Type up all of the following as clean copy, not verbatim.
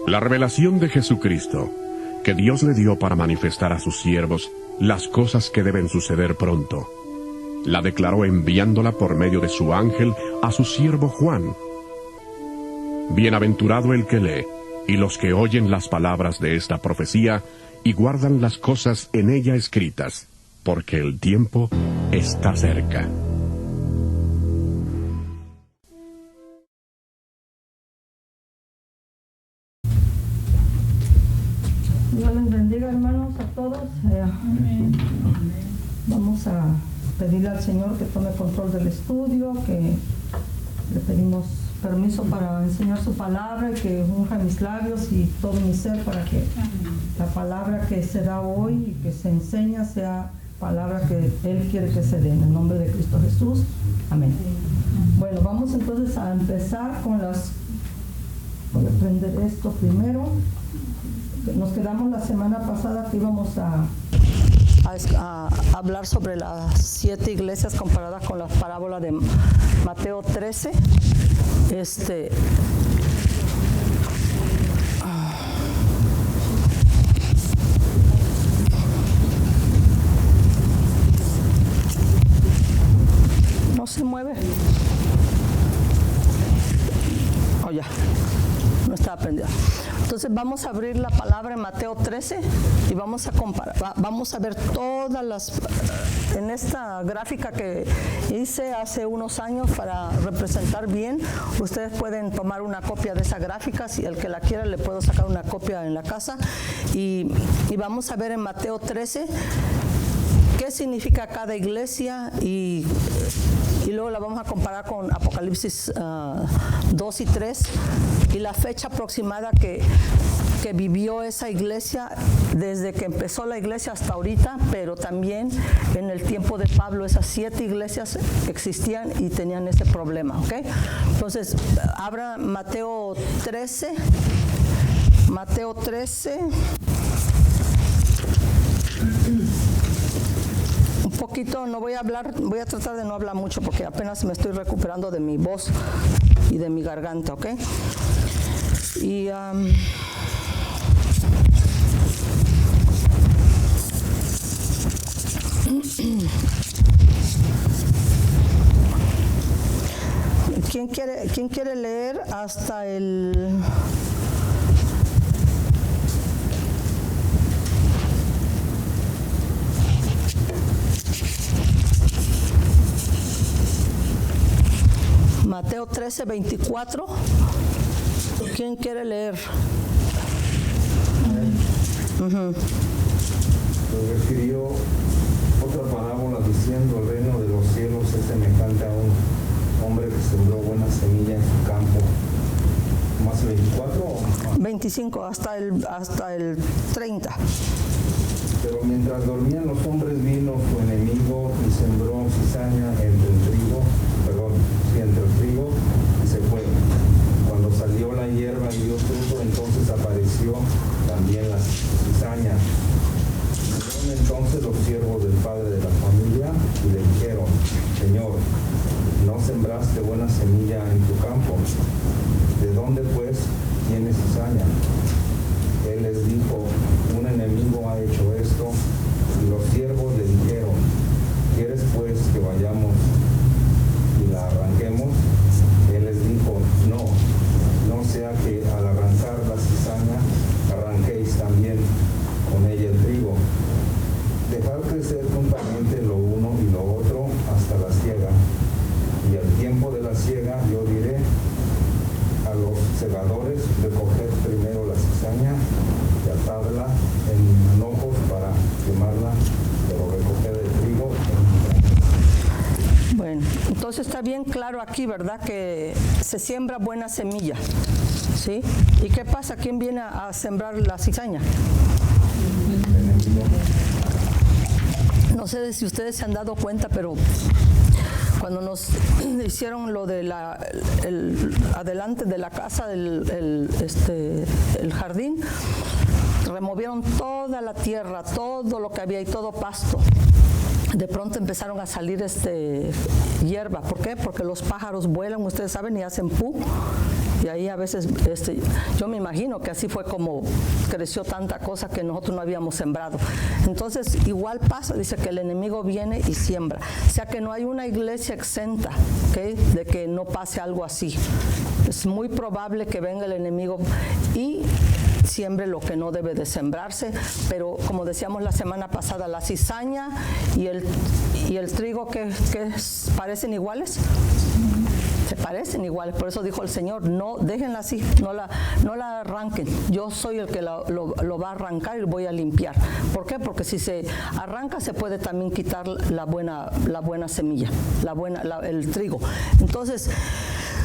La revelación de Jesucristo, que Dios le dio para manifestar a sus siervos las cosas que deben suceder pronto, la declaró enviándola por medio de su ángel a su siervo Juan. Bienaventurado el que lee, y los que oyen las palabras de esta profecía, y guardan las cosas en ella escritas, porque el tiempo está cerca. Dios les bendiga, hermanos, a todos. Vamos a pedirle al Señor que tome control del estudio, que le pedimos permiso para enseñar su palabra y que unja mis labios y todo mi ser para que la palabra que se da hoy y que se enseña sea palabra que Él quiere que se dé. En el nombre de Cristo Jesús. Amén. Bueno, vamos entonces a empezar con las... Voy a aprender esto primero. Nos quedamos la semana pasada que íbamos a hablar sobre las 7 iglesias comparadas con la parábola de Mateo 13. No se mueve. Oh, ya. No estaba prendida. Entonces vamos a abrir la palabra en Mateo 13 y vamos a comparar, vamos a ver todas las, en esta gráfica que hice hace unos años para representar bien. Ustedes pueden tomar una copia de esa gráfica, si el que la quiera le puedo sacar una copia en la casa y vamos a ver en Mateo 13 qué significa cada iglesia y luego la vamos a comparar con Apocalipsis 2 y 3 y la fecha aproximada que vivió esa iglesia desde que empezó la iglesia hasta ahorita, pero también en el tiempo de Pablo esas 7 iglesias existían y tenían ese problema, ¿ok? Entonces, abra Mateo 13. Mateo 13. Un poquito, no voy a hablar, voy a tratar de no hablar mucho porque apenas me estoy recuperando de mi voz y de mi garganta, ¿ok? Y ¿quién quiere leer hasta el... Mateo 13, 24. ¿Quién quiere leer? Refirió otra parábola diciendo: el reino de los cielos es semejante a un hombre que sembró buena semilla en su campo. ¿Más 24 o más? 25 hasta el 30. Pero mientras dormían los hombres vino su enemigo y sembró cizaña entre el trigo y se fue. Cuando salió la hierba y dio fruto, entonces apareció también la cizaña. Vinieron entonces los siervos del padre de la familia y le dijeron: Señor, ¿no sembraste buena semilla en tu campo? ¿De dónde pues tienes cizaña? Él les dijo: un enemigo ha hecho esto. Y los siervos le dijeron: ¿quieres pues que vayamos y la arranquemos? Él les dijo: no sea que al arrancar la cizaña arranquéis también con ella el trigo. Dejad crecer juntamente lo uno y lo otro hasta la siega. Y al tiempo de la siega yo diré a los segadores: recoged primero la cizaña y atadla en manojos para quemarla, pero recoged el trigo en... Bueno, entonces está bien claro aquí, ¿verdad? Que se siembra buena semilla, ¿sí? ¿Y qué pasa? ¿Quién viene a sembrar la cizaña? No sé si ustedes se han dado cuenta, pero cuando nos hicieron lo de el adelante de la casa, el jardín, removieron toda la tierra, todo lo que había y todo pasto. de pronto empezaron a salir hierba. ¿Por qué? Porque los pájaros vuelan, ustedes saben, y hacen pu. Y ahí a veces, yo me imagino que así fue como creció tanta cosa que nosotros no habíamos sembrado. Entonces, igual pasa, dice que el enemigo viene y siembra. O sea que no hay una iglesia exenta, ¿okay?, de que no pase algo así. Es muy probable que venga el enemigo y siembre lo que no debe de sembrarse, pero como decíamos la semana pasada, la cizaña y el trigo que parecen iguales, se parecen iguales. Por eso dijo el Señor, no, déjenla así, no la arranquen. Yo soy el que lo va a arrancar y lo voy a limpiar. ¿Por qué? Porque si se arranca se puede también quitar la buena semilla, el trigo. Entonces,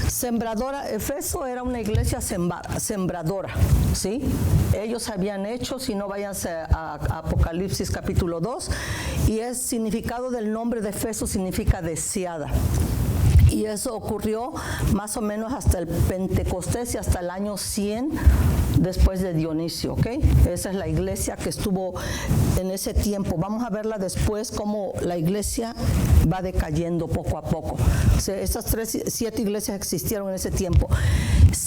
sembradora, Efeso era una iglesia sembradora, ¿sí? Ellos habían hecho, si no váyanse a Apocalipsis capítulo 2, y el significado del nombre de Efeso significa deseada. Y eso ocurrió más o menos hasta el Pentecostés y hasta el año 100 después de Dionisio, ¿ok? Esa es la iglesia que estuvo en ese tiempo. Vamos a verla después, cómo la iglesia va decayendo poco a poco. O sea, estas 7 iglesias existieron en ese tiempo.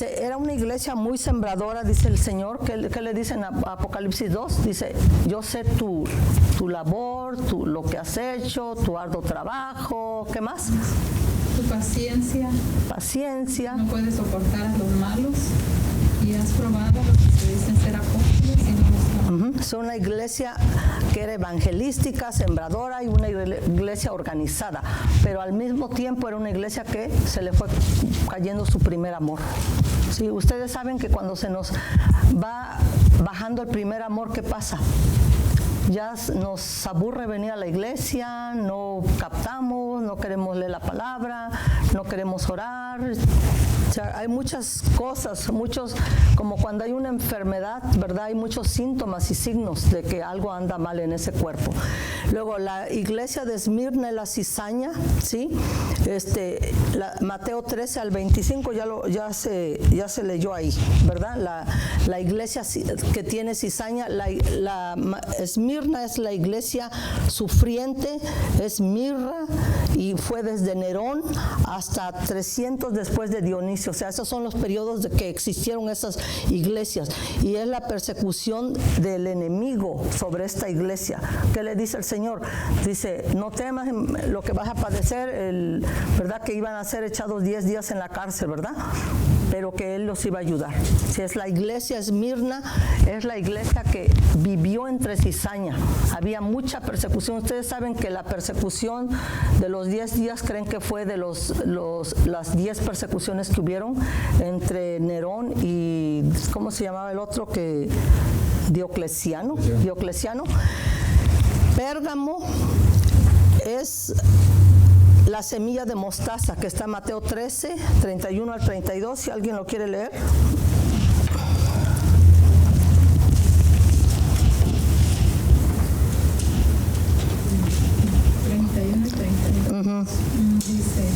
Era una iglesia muy sembradora, dice el Señor. ¿Qué le dice en Apocalipsis 2? Dice, yo sé tu labor, lo que has hecho, tu arduo trabajo, ¿qué más? Tu paciencia. Paciencia. No puedes soportar a los malos y has probado a los que se dicen ser apóstoles y no lo son. Es una iglesia que era evangelística, sembradora y una iglesia organizada, pero al mismo tiempo era una iglesia que se le fue cayendo su primer amor. Sí, ustedes saben que cuando se nos va bajando el primer amor, ¿qué pasa? Ya nos aburre venir a la iglesia, no captamos, no queremos leer la palabra, no queremos orar. O sea, hay muchas cosas, como cuando hay una enfermedad, ¿verdad? Hay muchos síntomas y signos de que algo anda mal en ese cuerpo. Luego, la iglesia de Esmirna y la cizaña, ¿sí? Mateo 13 al 25 ya se leyó ahí, ¿verdad? La iglesia que tiene cizaña, la Esmirna es la iglesia sufriente, es mirra, y fue desde Nerón hasta 300 después de Dionisio. O sea, esos son los periodos de que existieron esas iglesias, y es la persecución del enemigo sobre esta iglesia. ¿Qué le dice el Señor? Dice, no temas lo que vas a padecer, ¿verdad? Que iban a ser echados 10 días en la cárcel, ¿verdad? Pero que Él los iba a ayudar. Si es la iglesia Esmirna, es la iglesia que vivió entre cizaña. Había mucha persecución. Ustedes saben que la persecución de los 10 días, creen que fue de las 10 persecuciones que hubieron entre Nerón y, ¿cómo se llamaba el otro? Diocleciano. Pérgamo es la semilla de mostaza, que está en Mateo 13, 31 al 32, si alguien lo quiere leer. Dice,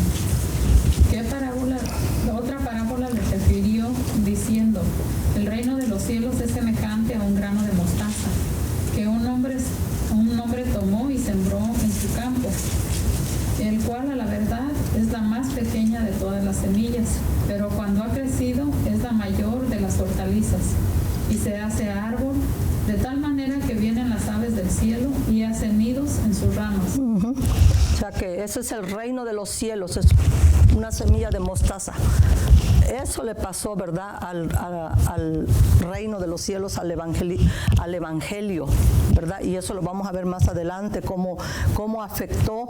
otra parábola le refirió diciendo, el reino de los cielos es semejante a un grano de mostaza, que un hombre tomó y sembró en su campo, el cual a la verdad es la más pequeña de todas las semillas, pero cuando ha crecido es la mayor de las hortalizas, y se hace árbol, de tal manera que vienen las aves del cielo y hacen nidos en sus ramas. O sea que ese es el reino de los cielos, es una semilla de mostaza. Eso le pasó, ¿verdad?, al reino de los cielos, al evangelio, ¿verdad? Y eso lo vamos a ver más adelante, cómo afectó.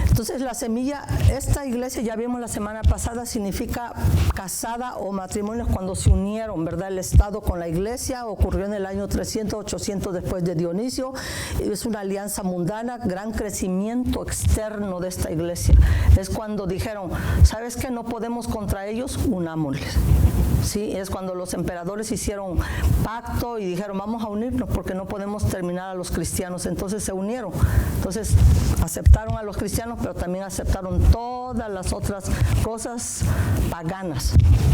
Entonces la semilla, esta iglesia, ya vimos la semana pasada, significa casada o matrimonios cuando se unieron, ¿verdad? El Estado con la iglesia ocurrió en el año 300, 800 después de Dionisio. Es una alianza mundana, gran crecimiento externo de esta iglesia. Es cuando dijeron, ¿sabes qué? No podemos contra ellos, unámosles. Sí, es cuando los emperadores hicieron pacto y dijeron, vamos a unirnos porque no podemos terminar a los cristianos. Entonces se unieron. Entonces aceptaron a los cristianos, pero también aceptaron todas las otras cosas paganas.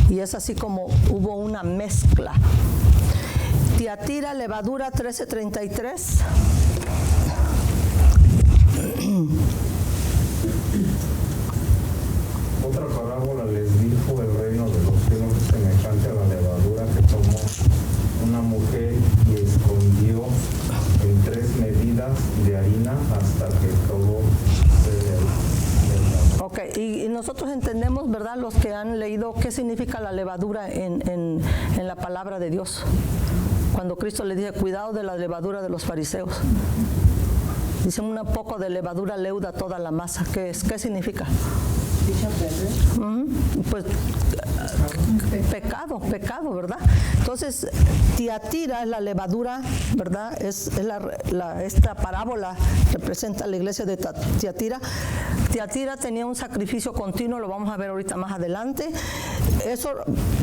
Y es así como hubo una mezcla. Tiatira, levadura 13:33. Otra parábola les dijo: el reino de los cielos es semejante a la levadura que tomó una mujer y escondió en 3 medidas de harina hasta que todo se derramó. Ok, y nosotros entendemos, ¿verdad? Los que han leído qué significa la levadura en la palabra de Dios. Cuando Cristo le dice, cuidado de la levadura de los fariseos. Dicen, un poco de levadura leuda toda la masa. ¿Qué significa? Pues pecado, ¿verdad? Entonces, Tiatira es la levadura, ¿verdad? Esta parábola representa la iglesia de Tiatira. Tiatira tenía un sacrificio continuo, lo vamos a ver ahorita más adelante. Eso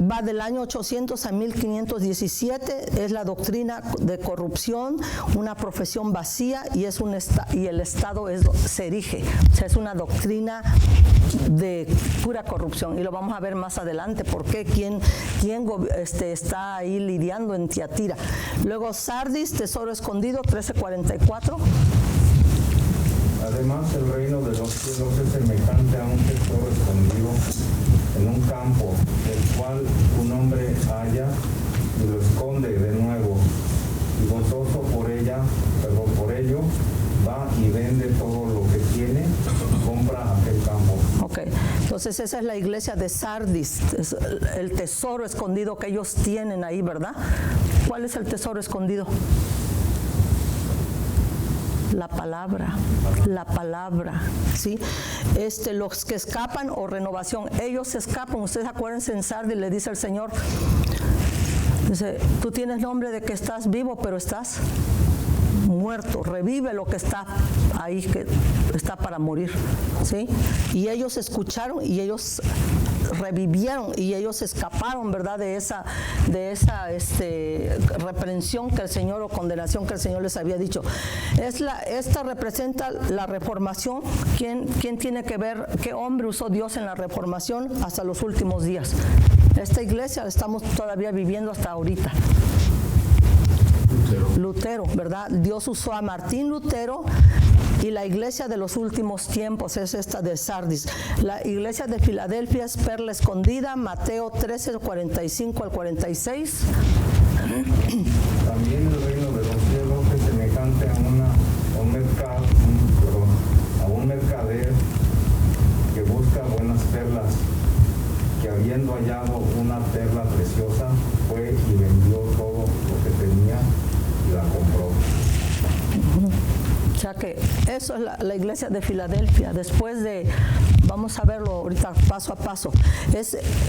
va del año 800 a 1517, es la doctrina de corrupción, una profesión vacía y el Estado se erige. O sea, es una doctrina de pura corrupción y lo vamos a ver más adelante porque quién está ahí lidiando en Tiatira. Luego Sardis, tesoro escondido, 1344. Además, el reino de los cielos es semejante a un tesoro escondido en un campo, el cual un hombre halla y lo esconde de nuevo, y gozoso por ello va y vende todo lo que tiene y compra aquel campo. Ok, entonces esa es la iglesia de Sardis, es el tesoro escondido que ellos tienen ahí, ¿verdad? ¿Cuál es el tesoro escondido? La palabra, ¿sí? Los que escapan o renovación, ellos escapan. Ustedes acuérdense, en Sardis le dice el Señor, dice, tú tienes nombre de que estás vivo, pero estás muerto. Revive lo que está ahí, que está para morir, ¿sí? Y ellos escucharon y ellos revivieron y ellos escaparon, ¿verdad? De esa reprensión que el Señor o condenación que el Señor les había dicho. Esta representa la reformación. ¿Quién tiene que ver qué hombre usó Dios en la reformación hasta los últimos días? Esta iglesia la estamos todavía viviendo hasta ahorita. Lutero, ¿verdad? Dios usó a Martín Lutero y la iglesia de los últimos tiempos es esta de Sardis. La iglesia de Filadelfia es perla escondida, Mateo 13, 45 al 46. También el reino de los cielos es semejante a un mercader que busca buenas perlas, que habiendo hallado una perla preciosa, fue y vendió todo lo que tenía y la compró. O sea que eso es la iglesia de Filadelfia. Después vamos a verlo ahorita paso a paso.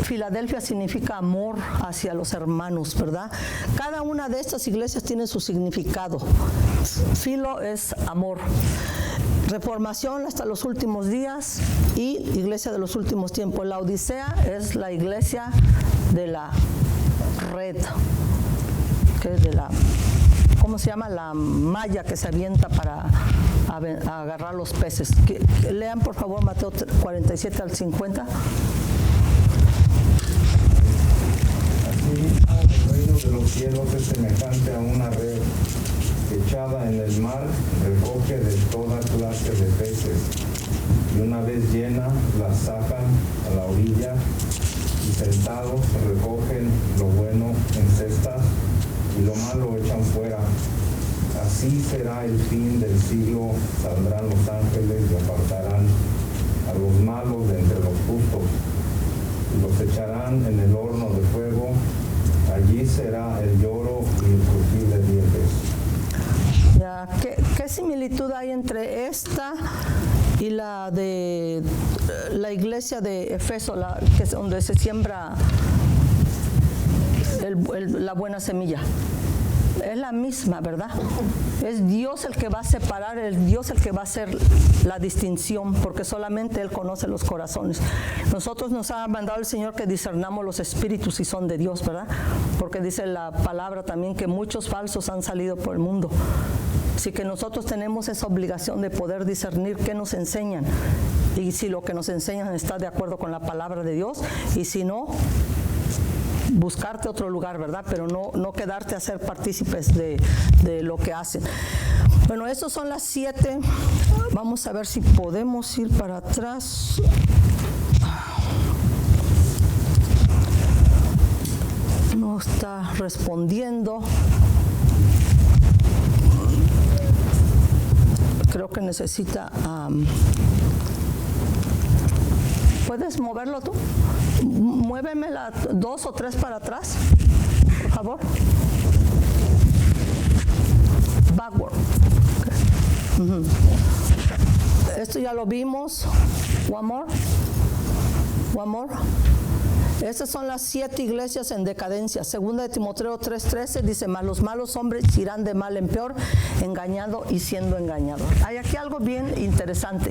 Filadelfia significa amor hacia los hermanos, ¿verdad? Cada una de estas iglesias tiene su significado. Filo es amor. Reformación hasta los últimos días y iglesia de los últimos tiempos. La Odisea es la iglesia de la red, que es de la, ¿cómo se llama? La malla que se avienta para agarrar los peces. Lean por favor Mateo 47 al 50. Así, el reino de los cielos es semejante a una red echada en el mar, recoge de toda clase de peces, y una vez llena, la sacan a la orilla, y sentados recogen lo bueno en cestas, y lo malo echan fuera. Así será el fin del siglo, saldrán los ángeles y apartarán a los malos de entre los justos, y los echarán en el horno de fuego, allí será el lloro y el crujir de dientes. ¿Qué similitud hay entre esta y la de la iglesia de Efeso, que es donde se siembra la buena semilla? Es la misma, ¿verdad? Es Dios el que va a separar, es Dios el que va a hacer la distinción, porque solamente Él conoce los corazones. Nosotros nos ha mandado el Señor que discernamos los espíritus si son de Dios, ¿verdad? Porque dice la palabra también que muchos falsos han salido por el mundo. Así que nosotros tenemos esa obligación de poder discernir qué nos enseñan y si lo que nos enseñan está de acuerdo con la palabra de Dios, y si no, buscarte otro lugar, ¿verdad? Pero no quedarte a ser partícipes de lo que hacen. Bueno, estos son las 7. Vamos a ver si podemos ir para atrás. No está respondiendo. Creo que necesita... ¿Puedes moverlo tú? Muévemela 2 o 3 para atrás, por favor. Backward. Okay. Esto ya lo vimos. One more. One more. Estas son las 7 iglesias en decadencia. Segunda de Timoteo 3:13 dice, mas los malos hombres irán de mal en peor, engañando y siendo engañados. Hay aquí algo bien interesante.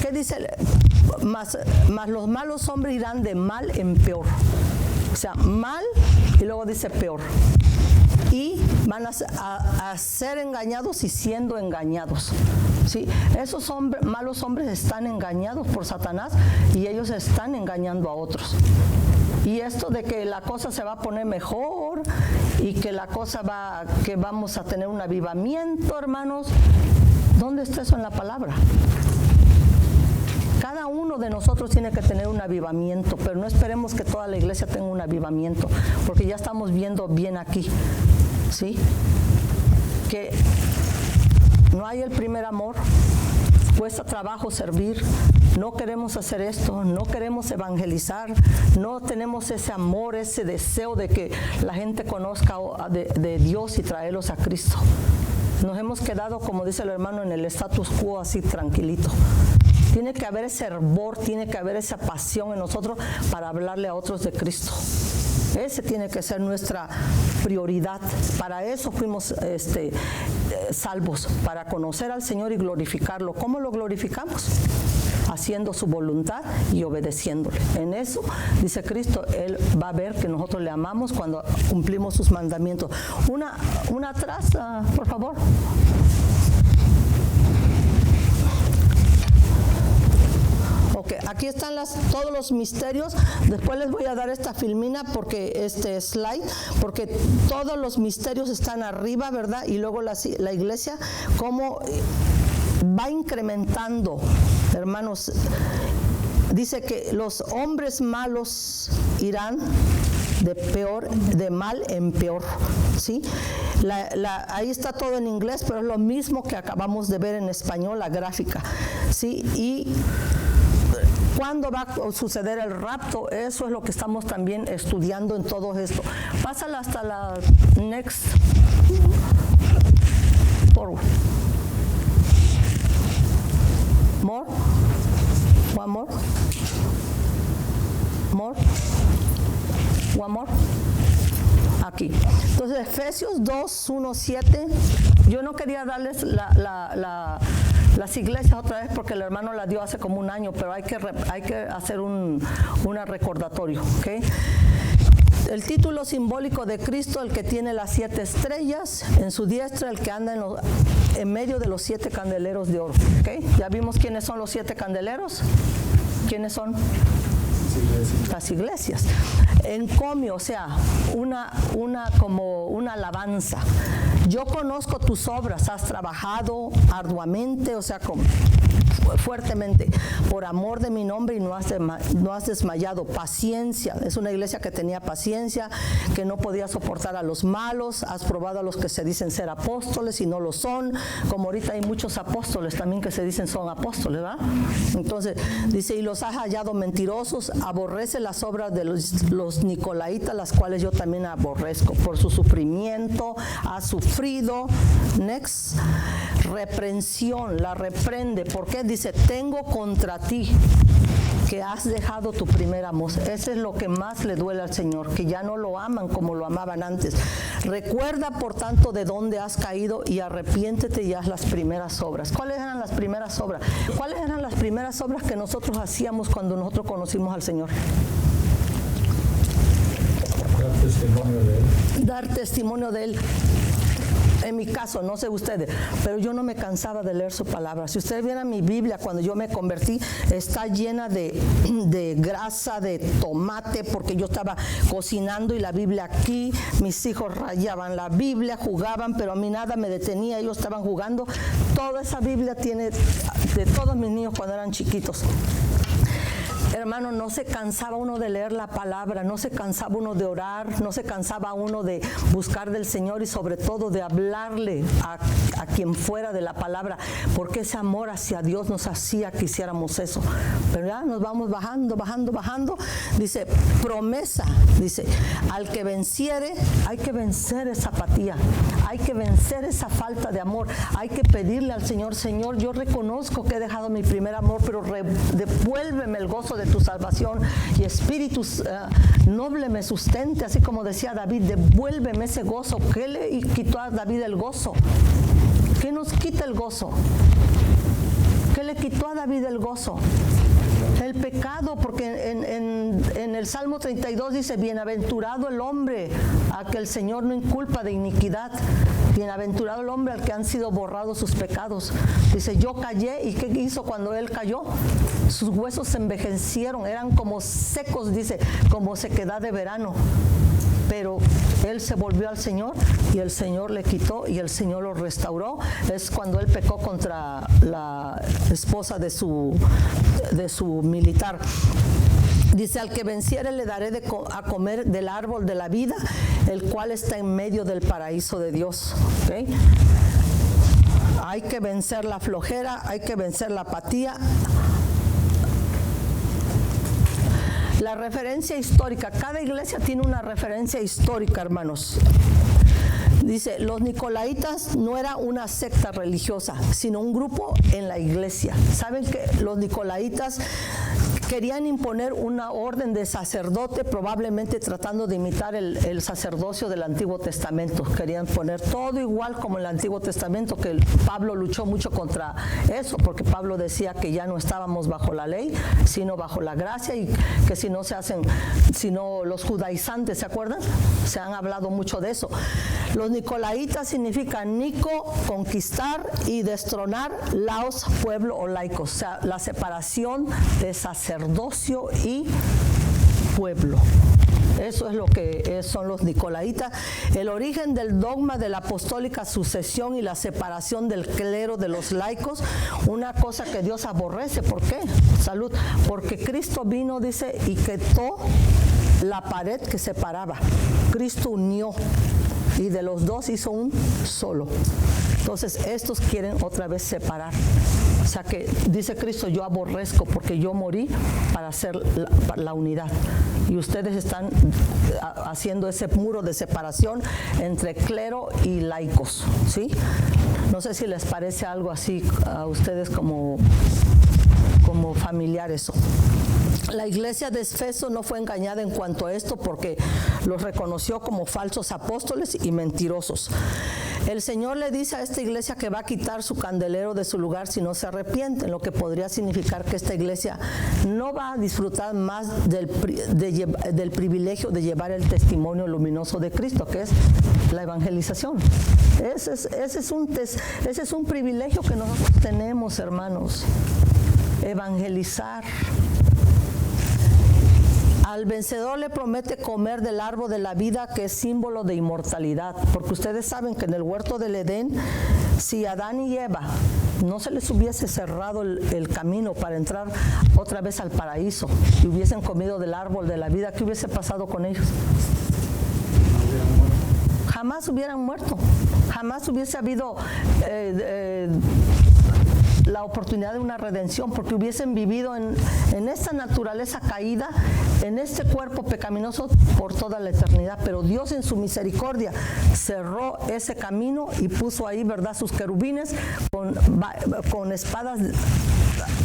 ¿Qué dice? Mas los malos hombres irán de mal en peor. O sea, mal y luego dice peor. Y van a ser engañados y siendo engañados. ¿Sí? Esos malos hombres están engañados por Satanás y ellos están engañando a otros. Y esto de que la cosa se va a poner mejor y que la cosa que vamos a tener un avivamiento, hermanos, ¿dónde está eso en la palabra? Cada uno de nosotros tiene que tener un avivamiento, pero no esperemos que toda la iglesia tenga un avivamiento, porque ya estamos viendo bien aquí, ¿sí? Que no hay el primer amor, cuesta trabajo servir, no queremos hacer esto, no queremos evangelizar, no tenemos ese amor, ese deseo de que la gente conozca de Dios y traerlos a Cristo. Nos hemos quedado, como dice el hermano, en el status quo así tranquilito. Tiene que haber ese hervor, tiene que haber esa pasión en nosotros para hablarle a otros de Cristo. Ese tiene que ser nuestra prioridad. Para eso fuimos salvos, para conocer al Señor y glorificarlo. ¿Cómo lo glorificamos? Haciendo su voluntad y obedeciéndole. En eso, dice Cristo, Él va a ver que nosotros le amamos cuando cumplimos sus mandamientos. Una atrás, por favor. Ok, aquí están todos los misterios. Después les voy a dar esta filmina porque slide, porque todos los misterios están arriba, ¿verdad? Y luego la iglesia, cómo va incrementando, hermanos. Dice que los hombres malos irán de mal en peor, ¿sí? Ahí está todo en inglés, pero es lo mismo que acabamos de ver en español, la gráfica, ¿sí? Y ¿cuándo va a suceder el rapto? Eso es lo que estamos también estudiando en todo esto. Pásala hasta la next forward. More. One more. More. One more. Aquí. Entonces, Efesios 2, 1, 7. Yo no quería darles las iglesias otra vez porque el hermano la dio hace como un año, pero hay que hacer un recordatorio, ¿ok? El título simbólico de Cristo, el que tiene las 7 estrellas en su diestra, el que anda en medio de los 7 candeleros de oro, ¿ok? ¿Ya vimos quiénes son los 7 candeleros? ¿Quiénes son? Las iglesias. Encomio, o sea, como una alabanza. Yo conozco tus obras, has trabajado arduamente, o sea, fuertemente, por amor de mi nombre y no has desmayado. Paciencia, es una iglesia que tenía paciencia, que no podía soportar a los malos. Has probado a los que se dicen ser apóstoles y no lo son, como ahorita hay muchos apóstoles también que se dicen son apóstoles, ¿verdad? Entonces, dice, y los has hallado mentirosos, aborrece las obras de los nicolaitas, las cuales yo también aborrezco. Por su sufrimiento has sufrido. Next, reprensión, la reprende. ¿Por qué? Dice, tengo contra ti que has dejado tu primer amor. Ese es lo que más le duele al Señor, que ya no lo aman como lo amaban antes. Recuerda, por tanto, de dónde has caído y arrepiéntete y haz las primeras obras. ¿Cuáles eran las primeras obras? ¿Cuáles eran las primeras obras que nosotros hacíamos cuando nosotros conocimos al Señor? Dar testimonio de Él. En mi caso, no sé ustedes, pero yo no me cansaba de leer su palabra. Si ustedes vieran mi Biblia cuando yo me convertí, está llena de grasa, de tomate, porque yo estaba cocinando y la Biblia aquí, mis hijos rayaban la Biblia, jugaban, pero a mí nada me detenía, ellos estaban jugando. Toda esa Biblia tiene de todos mis niños cuando eran chiquitos. Hermano, no se cansaba uno de leer la palabra, no se cansaba uno de orar, no se cansaba uno de buscar del Señor y sobre todo de hablarle a quien fuera de la palabra, porque ese amor hacia Dios nos hacía que hiciéramos eso. Pero ya nos vamos bajando. Dice, promesa, dice, al que venciere, hay que vencer esa apatía, hay que vencer esa falta de amor, hay que pedirle al Señor, Señor, yo reconozco que he dejado mi primer amor, pero devuélveme el gozo de tu salvación y espíritu noble me sustente, así como decía David, devuélveme ese gozo. ¿Qué le quitó a David el gozo? ¿Qué nos quita el gozo? ¿Qué le quitó a David el gozo? El pecado, porque en el Salmo 32 dice, bienaventurado el hombre a que el Señor no inculpa de iniquidad. Bienaventurado el hombre al que han sido borrados sus pecados. Dice, yo callé, ¿y qué hizo cuando él cayó? Sus huesos se envejecieron, eran como secos, dice, como sequedad de verano. Pero él se volvió al Señor y el Señor le quitó y el Señor lo restauró. Es cuando él pecó contra la esposa de su militar. Dice, al que venciere le daré a comer del árbol de la vida, el cual está en medio del paraíso de Dios. ¿Okay? Hay que vencer la flojera, hay que vencer la apatía. La referencia histórica, cada iglesia tiene una referencia histórica, hermanos. Dice, los nicolaitas no era una secta religiosa, sino un grupo en la iglesia. ¿Saben que los nicolaitas querían imponer una orden de sacerdote, probablemente tratando de imitar el sacerdocio del Antiguo Testamento? Querían poner todo igual como el Antiguo Testamento, que Pablo luchó mucho contra eso, porque Pablo decía que ya no estábamos bajo la ley, sino bajo la gracia, y que si no los judaizantes, ¿se acuerdan? Se han hablado mucho de eso. Los nicolaitas significan Nico, conquistar, y destronar, laos, pueblo o laicos, o sea, la separación de sacerdocio y pueblo. Eso es lo que son los nicolaitas. El origen del dogma de la apostólica sucesión y la separación del clero de los laicos, una cosa que Dios aborrece. ¿Por qué? Salud. Porque Cristo vino, dice, y quitó la pared que separaba. Cristo unió y de los dos hizo un solo. Entonces estos quieren otra vez separar. O sea que dice Cristo, yo aborrezco porque yo morí para hacer la unidad. Y ustedes están haciendo ese muro de separación entre clero y laicos, ¿sí? No sé si les parece algo así a ustedes como familiar eso. La iglesia de Efeso no fue engañada en cuanto a esto, porque los reconoció como falsos apóstoles y mentirosos. El Señor le dice a esta iglesia que va a quitar su candelero de su lugar si no se arrepienten, lo que podría significar que esta iglesia no va a disfrutar más del privilegio de llevar el testimonio luminoso de Cristo, que es la evangelización. Ese es un privilegio que nosotros tenemos, hermanos, evangelizar. Al vencedor le promete comer del árbol de la vida, que es símbolo de inmortalidad, porque ustedes saben que en el huerto del Edén, si Adán y Eva no se les hubiese cerrado el camino para entrar otra vez al paraíso y hubiesen comido del árbol de la vida, ¿qué hubiese pasado con ellos? Jamás hubieran muerto, jamás hubiese habido la oportunidad de una redención, porque hubiesen vivido en esta naturaleza caída, en este cuerpo pecaminoso por toda la eternidad. Pero Dios en su misericordia cerró ese camino y puso ahí, ¿verdad?, sus querubines con espadas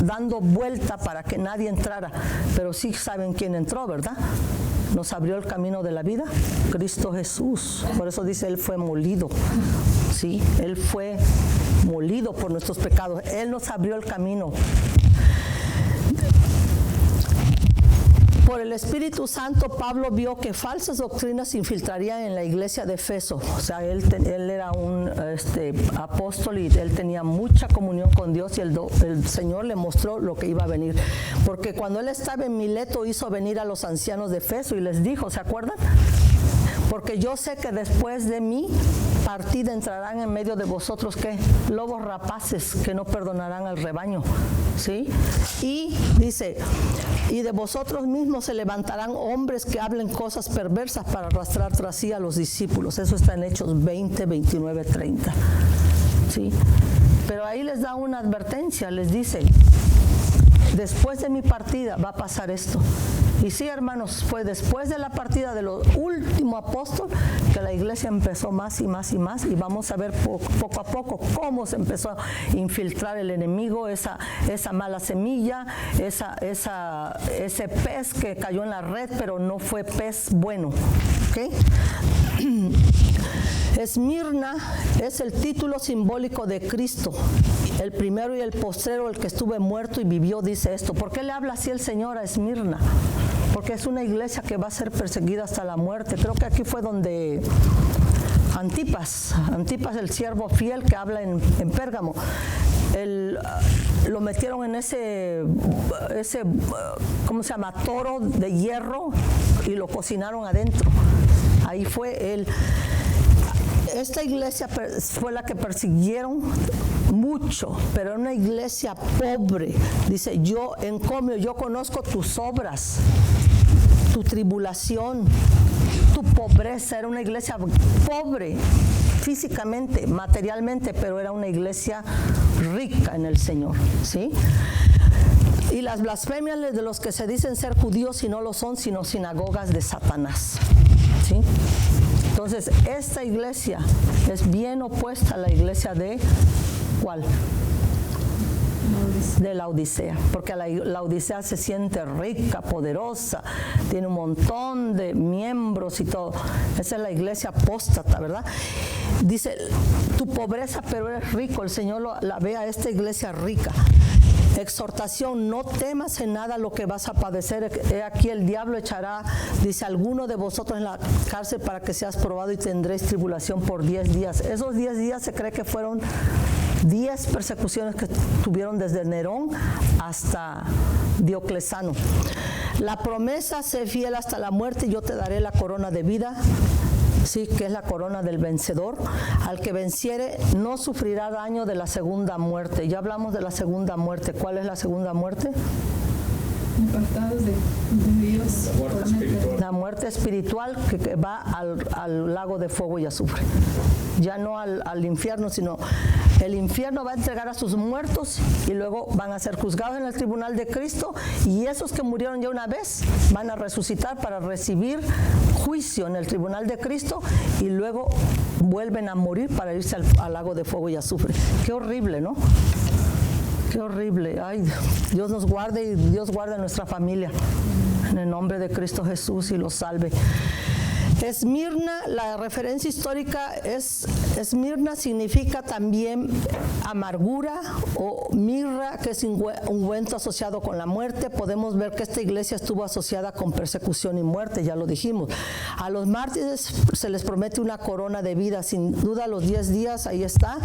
dando vuelta para que nadie entrara. Pero sí saben quién entró, ¿verdad? Nos abrió el camino de la vida, Cristo Jesús. Por eso dice, Él fue molido. Sí, Él fue molido por nuestros pecados. Él nos abrió el camino. por el Espíritu Santo, Pablo vio que falsas doctrinas se infiltrarían en la iglesia de Efeso. O sea, él era un apóstol y él tenía mucha comunión con Dios, y el Señor le mostró lo que iba a venir. Porque cuando él estaba en Mileto, hizo venir a los ancianos de Efeso y les dijo, ¿se acuerdan? Porque yo sé que después de mi partida entrarán en medio de vosotros, ¿qué? Lobos rapaces que no perdonarán al rebaño, ¿sí? Y dice, y de vosotros mismos se levantarán hombres que hablen cosas perversas para arrastrar tras sí a los discípulos. Eso está en Hechos 20, 29, 30, ¿sí? Pero ahí les da una advertencia, les dice, después de mi partida va a pasar esto. Y sí, hermanos, fue después de la partida de los últimos apóstoles que la iglesia empezó más y más y más, y vamos a ver poco a poco cómo se empezó a infiltrar el enemigo, esa mala semilla, ese pez que cayó en la red, pero no fue pez bueno, ¿ok? Esmirna es el título simbólico de Cristo, el primero y el postrero, el que estuvo muerto y vivió, dice esto. ¿Por qué le habla así el Señor a Esmirna? Porque es una iglesia que va a ser perseguida hasta la muerte. Creo que aquí fue donde Antipas, el siervo fiel que habla en Pérgamo, lo metieron en ese ¿cómo se llama? Toro de hierro, y lo cocinaron adentro. Ahí fue él. Esta iglesia fue la que persiguieron mucho, pero era una iglesia pobre. Dice, yo encomio, yo conozco tus obras, tu tribulación, tu pobreza. Era una iglesia pobre físicamente, materialmente, pero era una iglesia rica en el Señor, ¿sí? Y las blasfemias de los que se dicen ser judíos y no lo son, sino sinagogas de Satanás, ¿sí? Entonces, esta iglesia es bien opuesta a la iglesia de ¿cuál? De la Odisea, porque la Odisea se siente rica, poderosa, tiene un montón de miembros y todo. Esa es la iglesia apóstata, ¿verdad? Dice, tu pobreza, pero eres rico. El Señor la ve a esta iglesia rica. Exhortación, no temas en nada lo que vas a padecer. He aquí el diablo echará, dice, alguno de vosotros en la cárcel para que seas probado y tendréis tribulación por 10 días. Esos 10 días se cree que fueron 10 persecuciones que tuvieron desde Nerón hasta Diocleciano. La promesa, sé fiel hasta la muerte y yo te daré la corona de vida. Sí, que es la corona del vencedor. Al que venciere no sufrirá daño de la segunda muerte. Ya hablamos de la segunda muerte. ¿Cuál es la segunda muerte? Apartados de Dios. La muerte espiritual que va al lago de fuego y azufre. Ya no al infierno, sino el infierno va a entregar a sus muertos y luego van a ser juzgados en el tribunal de Cristo, y esos que murieron ya una vez van a resucitar para recibir juicio en el tribunal de Cristo, y luego vuelven a morir para irse al lago de fuego y azufre. Qué horrible, ¿no? Qué horrible. Ay, Dios nos guarde y Dios guarde a nuestra familia. En el nombre de Cristo Jesús, y los salve. Esmirna, la referencia histórica es, Esmirna significa también amargura o mirra, que es ungüento asociado con la muerte. Podemos ver que esta iglesia estuvo asociada con persecución y muerte, ya lo dijimos. A los mártires se les promete una corona de vida, sin duda los 10 días, ahí está,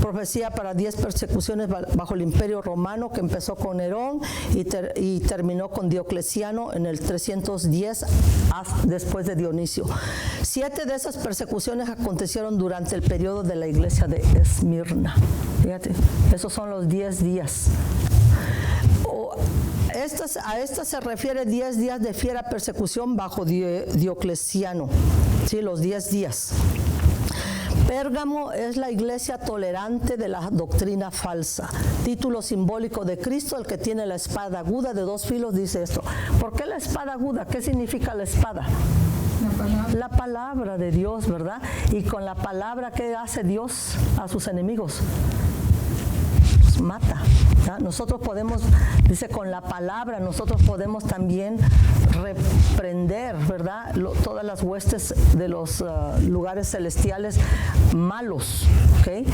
profecía para 10 persecuciones bajo el imperio romano, que empezó con Nerón y terminó con Diocleciano en el 310 después de Dionisio. 7 de esas persecuciones acontecieron durante el periodo de la iglesia de Esmirna. Fíjate, esos son los 10 días. A estas se refiere 10 días de fiera persecución bajo Diocleciano. Sí, los 10 días. Pérgamo es la iglesia tolerante de la doctrina falsa. Título simbólico de Cristo, el que tiene la espada aguda de 2 filos, dice esto. ¿Por qué la espada aguda? ¿Qué significa la espada? La palabra de Dios, ¿verdad? Y con la palabra, ¿qué hace Dios a sus enemigos? Los mata. ¿Ya? Nosotros podemos, dice, con la palabra, nosotros podemos también reprender, ¿verdad? Todas las huestes de los lugares celestiales malos, ¿ok?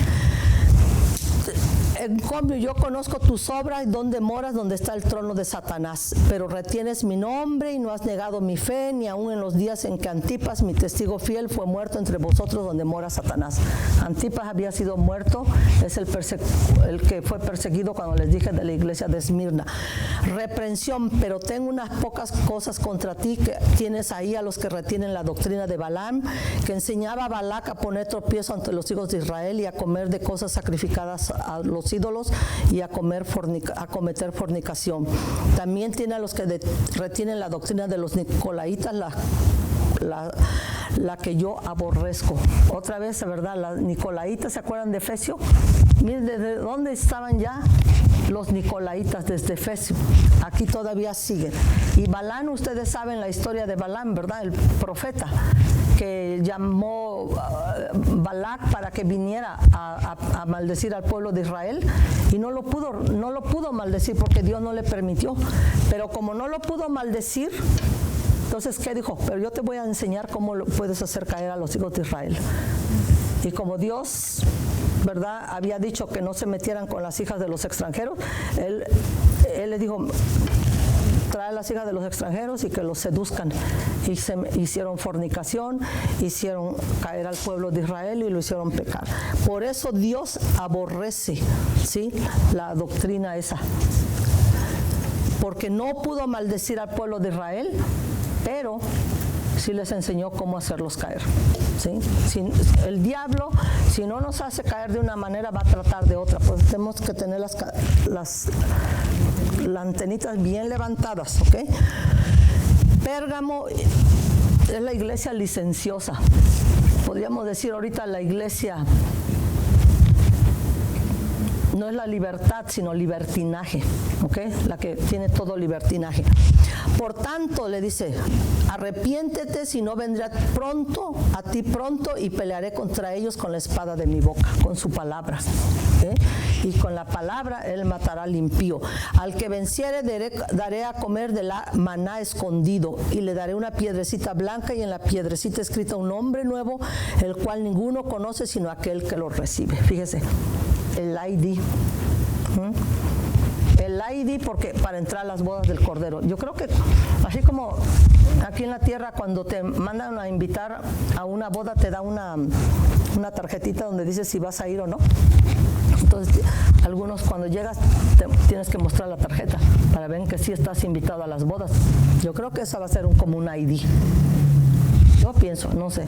En cambio, yo conozco tus obras, donde moras, donde está el trono de Satanás, pero retienes mi nombre y no has negado mi fe, ni aun en los días en que Antipas, mi testigo fiel, fue muerto entre vosotros, donde mora Satanás. Antipas había sido muerto, es el que fue perseguido cuando les dije de la iglesia de Esmirna. Reprensión, pero tengo unas pocas cosas contra ti, que tienes ahí a los que retienen la doctrina de Balaam, que enseñaba a Balac a poner tropiezo ante los hijos de Israel y a comer de cosas sacrificadas a los ídolos y a cometer fornicación. También tiene a los que retienen la doctrina de los nicolaitas, la que yo aborrezco. Otra vez, ¿verdad? Las nicolaitas, ¿se acuerdan de Efesio? Miren, ¿desde dónde estaban ya los nicolaitas? Desde Efesio. Aquí todavía siguen. Y Balaam, ustedes saben la historia de Balaam, ¿verdad? El profeta que llamó Balac para que viniera a maldecir al pueblo de Israel, y no lo pudo maldecir porque Dios no le permitió. Pero como no lo pudo maldecir, entonces, ¿qué dijo? Pero yo te voy a enseñar cómo puedes hacer caer a los hijos de Israel. Y como Dios, ¿verdad?, había dicho que no se metieran con las hijas de los extranjeros, él les dijo: trae a las hijas de los extranjeros y que los seduzcan. Y hicieron fornicación, hicieron caer al pueblo de Israel y lo hicieron pecar. Por eso Dios aborrece, ¿sí?, la doctrina esa. Porque no pudo maldecir al pueblo de Israel, pero sí les enseñó cómo hacerlos caer, ¿sí? El diablo, si no nos hace caer de una manera, va a tratar de otra. Pues tenemos que tener las antenitas bien levantadas, ¿ok? Pérgamo es la iglesia licenciosa. Podríamos decir ahorita la iglesia no es la libertad, sino libertinaje, ¿ok? La que tiene todo libertinaje. Por tanto, le dice: arrepiéntete, si no vendré a ti pronto y pelearé contra ellos con la espada de mi boca, con su palabra. Y con la palabra él matará al impío. Al que venciere daré a comer de la maná escondido, y le daré una piedrecita blanca, y en la piedrecita escrita un nombre nuevo, el cual ninguno conoce sino aquel que lo recibe. Fíjese, el ID. El ID, porque para entrar a las bodas del Cordero. Yo creo que así como aquí en la tierra, cuando te mandan a invitar a una boda, te da una tarjetita donde dice si vas a ir o no. Entonces, algunos cuando llegas tienes que mostrar la tarjeta para ver que sí estás invitado a las bodas. Yo creo que esa va a ser como un ID. Yo pienso, no sé.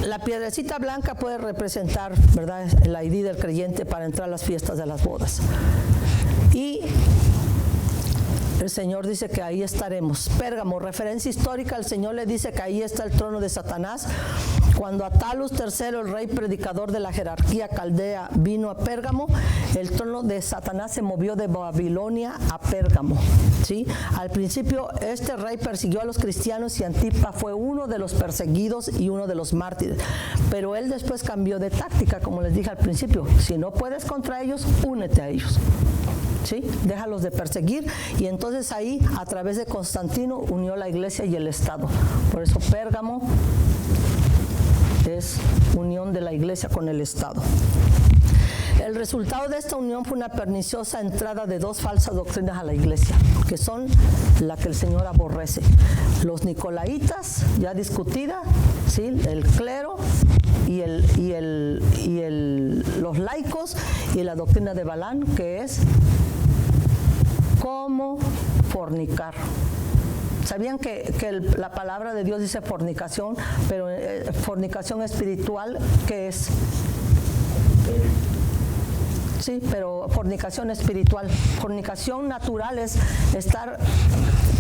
La piedrecita blanca puede representar, ¿verdad?, el ID del creyente para entrar a las fiestas de las bodas. Y el Señor dice que ahí estaremos. Pérgamo, referencia histórica, el Señor le dice que ahí está el trono de Satanás. Cuando Atalus III, el rey predicador de la jerarquía caldea, vino a Pérgamo, el trono de Satanás se movió de Babilonia a Pérgamo, ¿sí? Al principio este rey persiguió a los cristianos y Antipas fue uno de los perseguidos y uno de los mártires. Pero él después cambió de táctica, como les dije al principio. Si no puedes contra ellos, únete a ellos, ¿sí? Déjalos de perseguir. Y entonces ahí, a través de Constantino, unió la iglesia y el Estado. Por eso Pérgamo es unión de la iglesia con el Estado. El resultado de esta unión fue una perniciosa entrada de dos falsas doctrinas a la iglesia, que son la que el Señor aborrece: los nicolaitas, ya discutida, ¿sí?, el clero y los laicos, y la doctrina de Balaam, que es cómo fornicar. ¿Sabían que la palabra de Dios dice fornicación, pero fornicación espiritual, qué es? Sí, pero fornicación espiritual. Fornicación natural es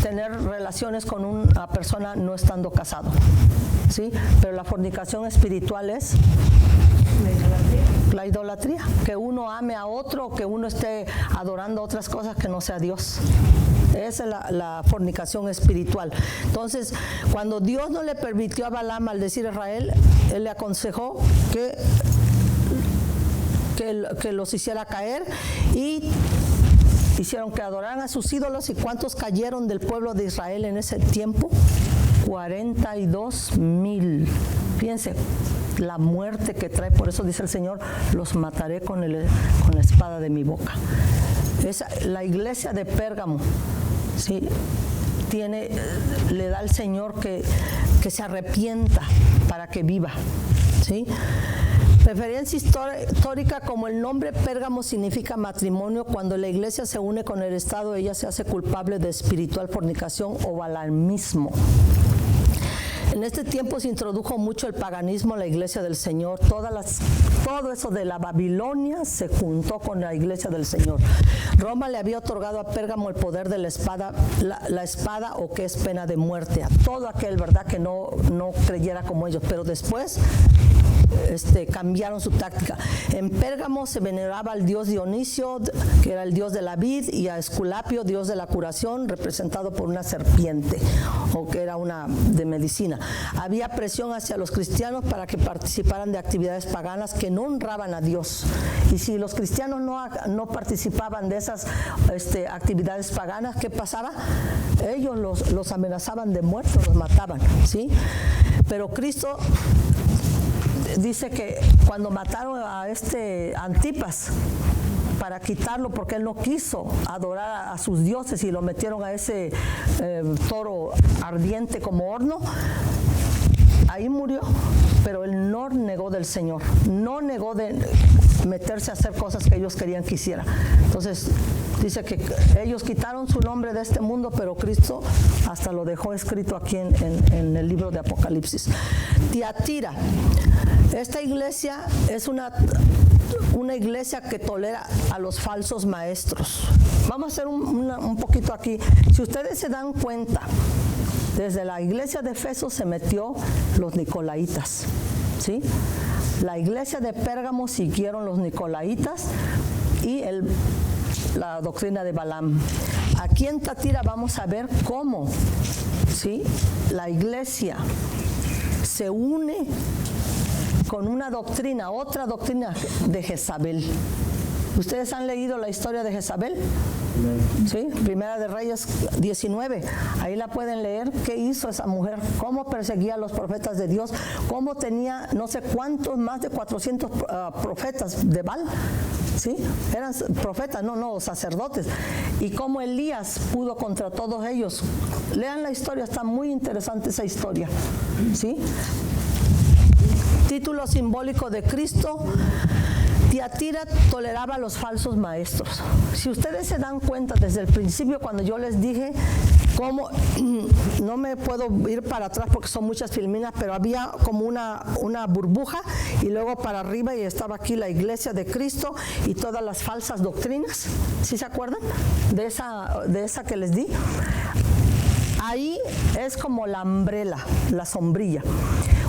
tener relaciones con una persona no estando casado, ¿sí? Pero la fornicación espiritual es la idolatría, que uno ame a otro, que uno esté adorando otras cosas que no sea Dios. Esa es la fornicación espiritual. Entonces, cuando Dios no le permitió a Balaam maldecir a Israel, él le aconsejó que los hiciera caer, y hicieron que adoraran a sus ídolos. ¿Y cuántos cayeron del pueblo de Israel en ese tiempo? 42,000. Fíjense, la muerte que trae. Por eso dice el Señor, los mataré con la espada de mi boca. La iglesia de Pérgamo, ¿sí? Le da al Señor que se arrepienta para que viva, ¿sí? Referencia histórica: como el nombre Pérgamo significa matrimonio, cuando la iglesia se une con el Estado, ella se hace culpable de espiritual fornicación o balaamismo. En este tiempo se introdujo mucho el paganismo en la iglesia del Señor. Todo eso de la Babilonia se juntó con la iglesia del Señor. Roma le había otorgado a Pérgamo el poder de la espada, o que es pena de muerte, a todo aquel, ¿verdad?, que no creyera como ellos. Pero después cambiaron su táctica. En Pérgamo se veneraba al dios Dionisio, que era el dios de la vid, y a Esculapio, dios de la curación, representado por una serpiente, o que era una de medicina. Había presión hacia los cristianos para que participaran de actividades paganas que no honraban a Dios. Y si los cristianos no participaban de esas actividades paganas, ¿qué pasaba? Ellos los amenazaban de muerte, los mataban, ¿sí? Pero Cristo dice que cuando mataron a Antipas para quitarlo, porque él no quiso adorar a sus dioses, y lo metieron a ese toro ardiente como horno, ahí murió. Pero él no negó del Señor, no negó de meterse a hacer cosas que ellos querían que hiciera. Entonces dice que ellos quitaron su nombre de este mundo, pero Cristo hasta lo dejó escrito aquí en el libro de Apocalipsis. Tiatira. Esta iglesia es una iglesia que tolera a los falsos maestros. Vamos a hacer un poquito aquí. Si ustedes se dan cuenta, desde la iglesia de Efeso se metió los nicolaitas, ¿sí? La iglesia de Pérgamo siguieron los nicolaitas y la doctrina de Balaam. Aquí en Tiatira vamos a ver cómo, ¿sí?, la iglesia se une con una doctrina, otra doctrina de Jezabel. ¿Ustedes han leído la historia de Jezabel? Sí, Primera de Reyes 19. Ahí la pueden leer. ¿Qué hizo esa mujer? ¿Cómo perseguía a los profetas de Dios? ¿Cómo tenía no sé cuántos, más de 400 profetas de Baal? ¿Sí? Eran profetas, no, sacerdotes. Y cómo Elías pudo contra todos ellos. Lean la historia, está muy interesante esa historia, ¿sí? Título simbólico de Cristo. Tiatira toleraba a los falsos maestros. Si ustedes se dan cuenta desde el principio, cuando yo les dije cómo, no me puedo ir para atrás porque son muchas filminas, pero había como una burbuja, y luego para arriba, y estaba aquí la iglesia de Cristo y todas las falsas doctrinas. ¿Sí se acuerdan de esa que les di? Ahí es como la umbrella, la sombrilla.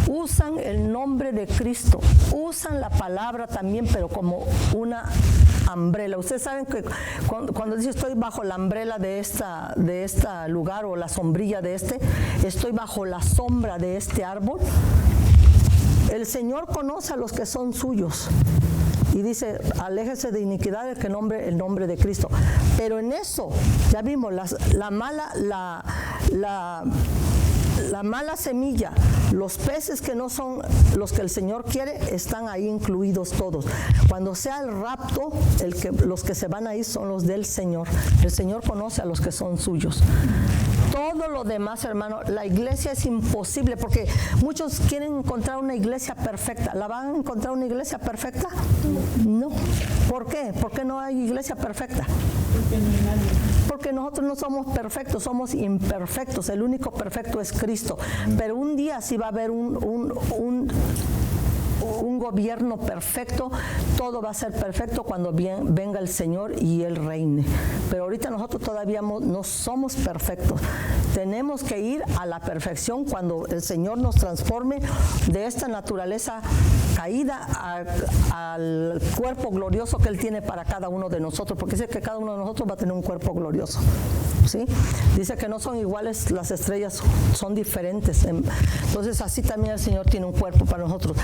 Usan el nombre de Cristo, usan la palabra también, pero como una umbrella. Ustedes saben que cuando dice estoy bajo la umbrella de este lugar, o la sombrilla de estoy bajo la sombra de este árbol. El Señor conoce a los que son suyos. Y dice, aléjese de iniquidad el que nombre el nombre de Cristo. Pero en eso, ya vimos, la mala semilla, los peces que no son los que el Señor quiere, están ahí incluidos todos. Cuando sea el rapto, los que se van a ir son los del Señor. El Señor conoce a los que son suyos. Todo lo demás, hermano, la iglesia es imposible, porque muchos quieren encontrar una iglesia perfecta. ¿La van a encontrar una iglesia perfecta? No. ¿Por qué? ¿Por qué no hay iglesia perfecta? Porque nosotros no somos perfectos, somos imperfectos. El único perfecto es Cristo. Pero un día sí va a haber un gobierno perfecto. Todo va a ser perfecto cuando venga el Señor y Él reine. Pero ahorita nosotros todavía no somos perfectos. Tenemos que ir a la perfección cuando el Señor nos transforme de esta naturaleza caída al cuerpo glorioso que Él tiene para cada uno de nosotros, porque dice que cada uno de nosotros va a tener un cuerpo glorioso, ¿sí? Dice que no son iguales las estrellas, son diferentes. Entonces así también el Señor tiene un cuerpo para nosotros.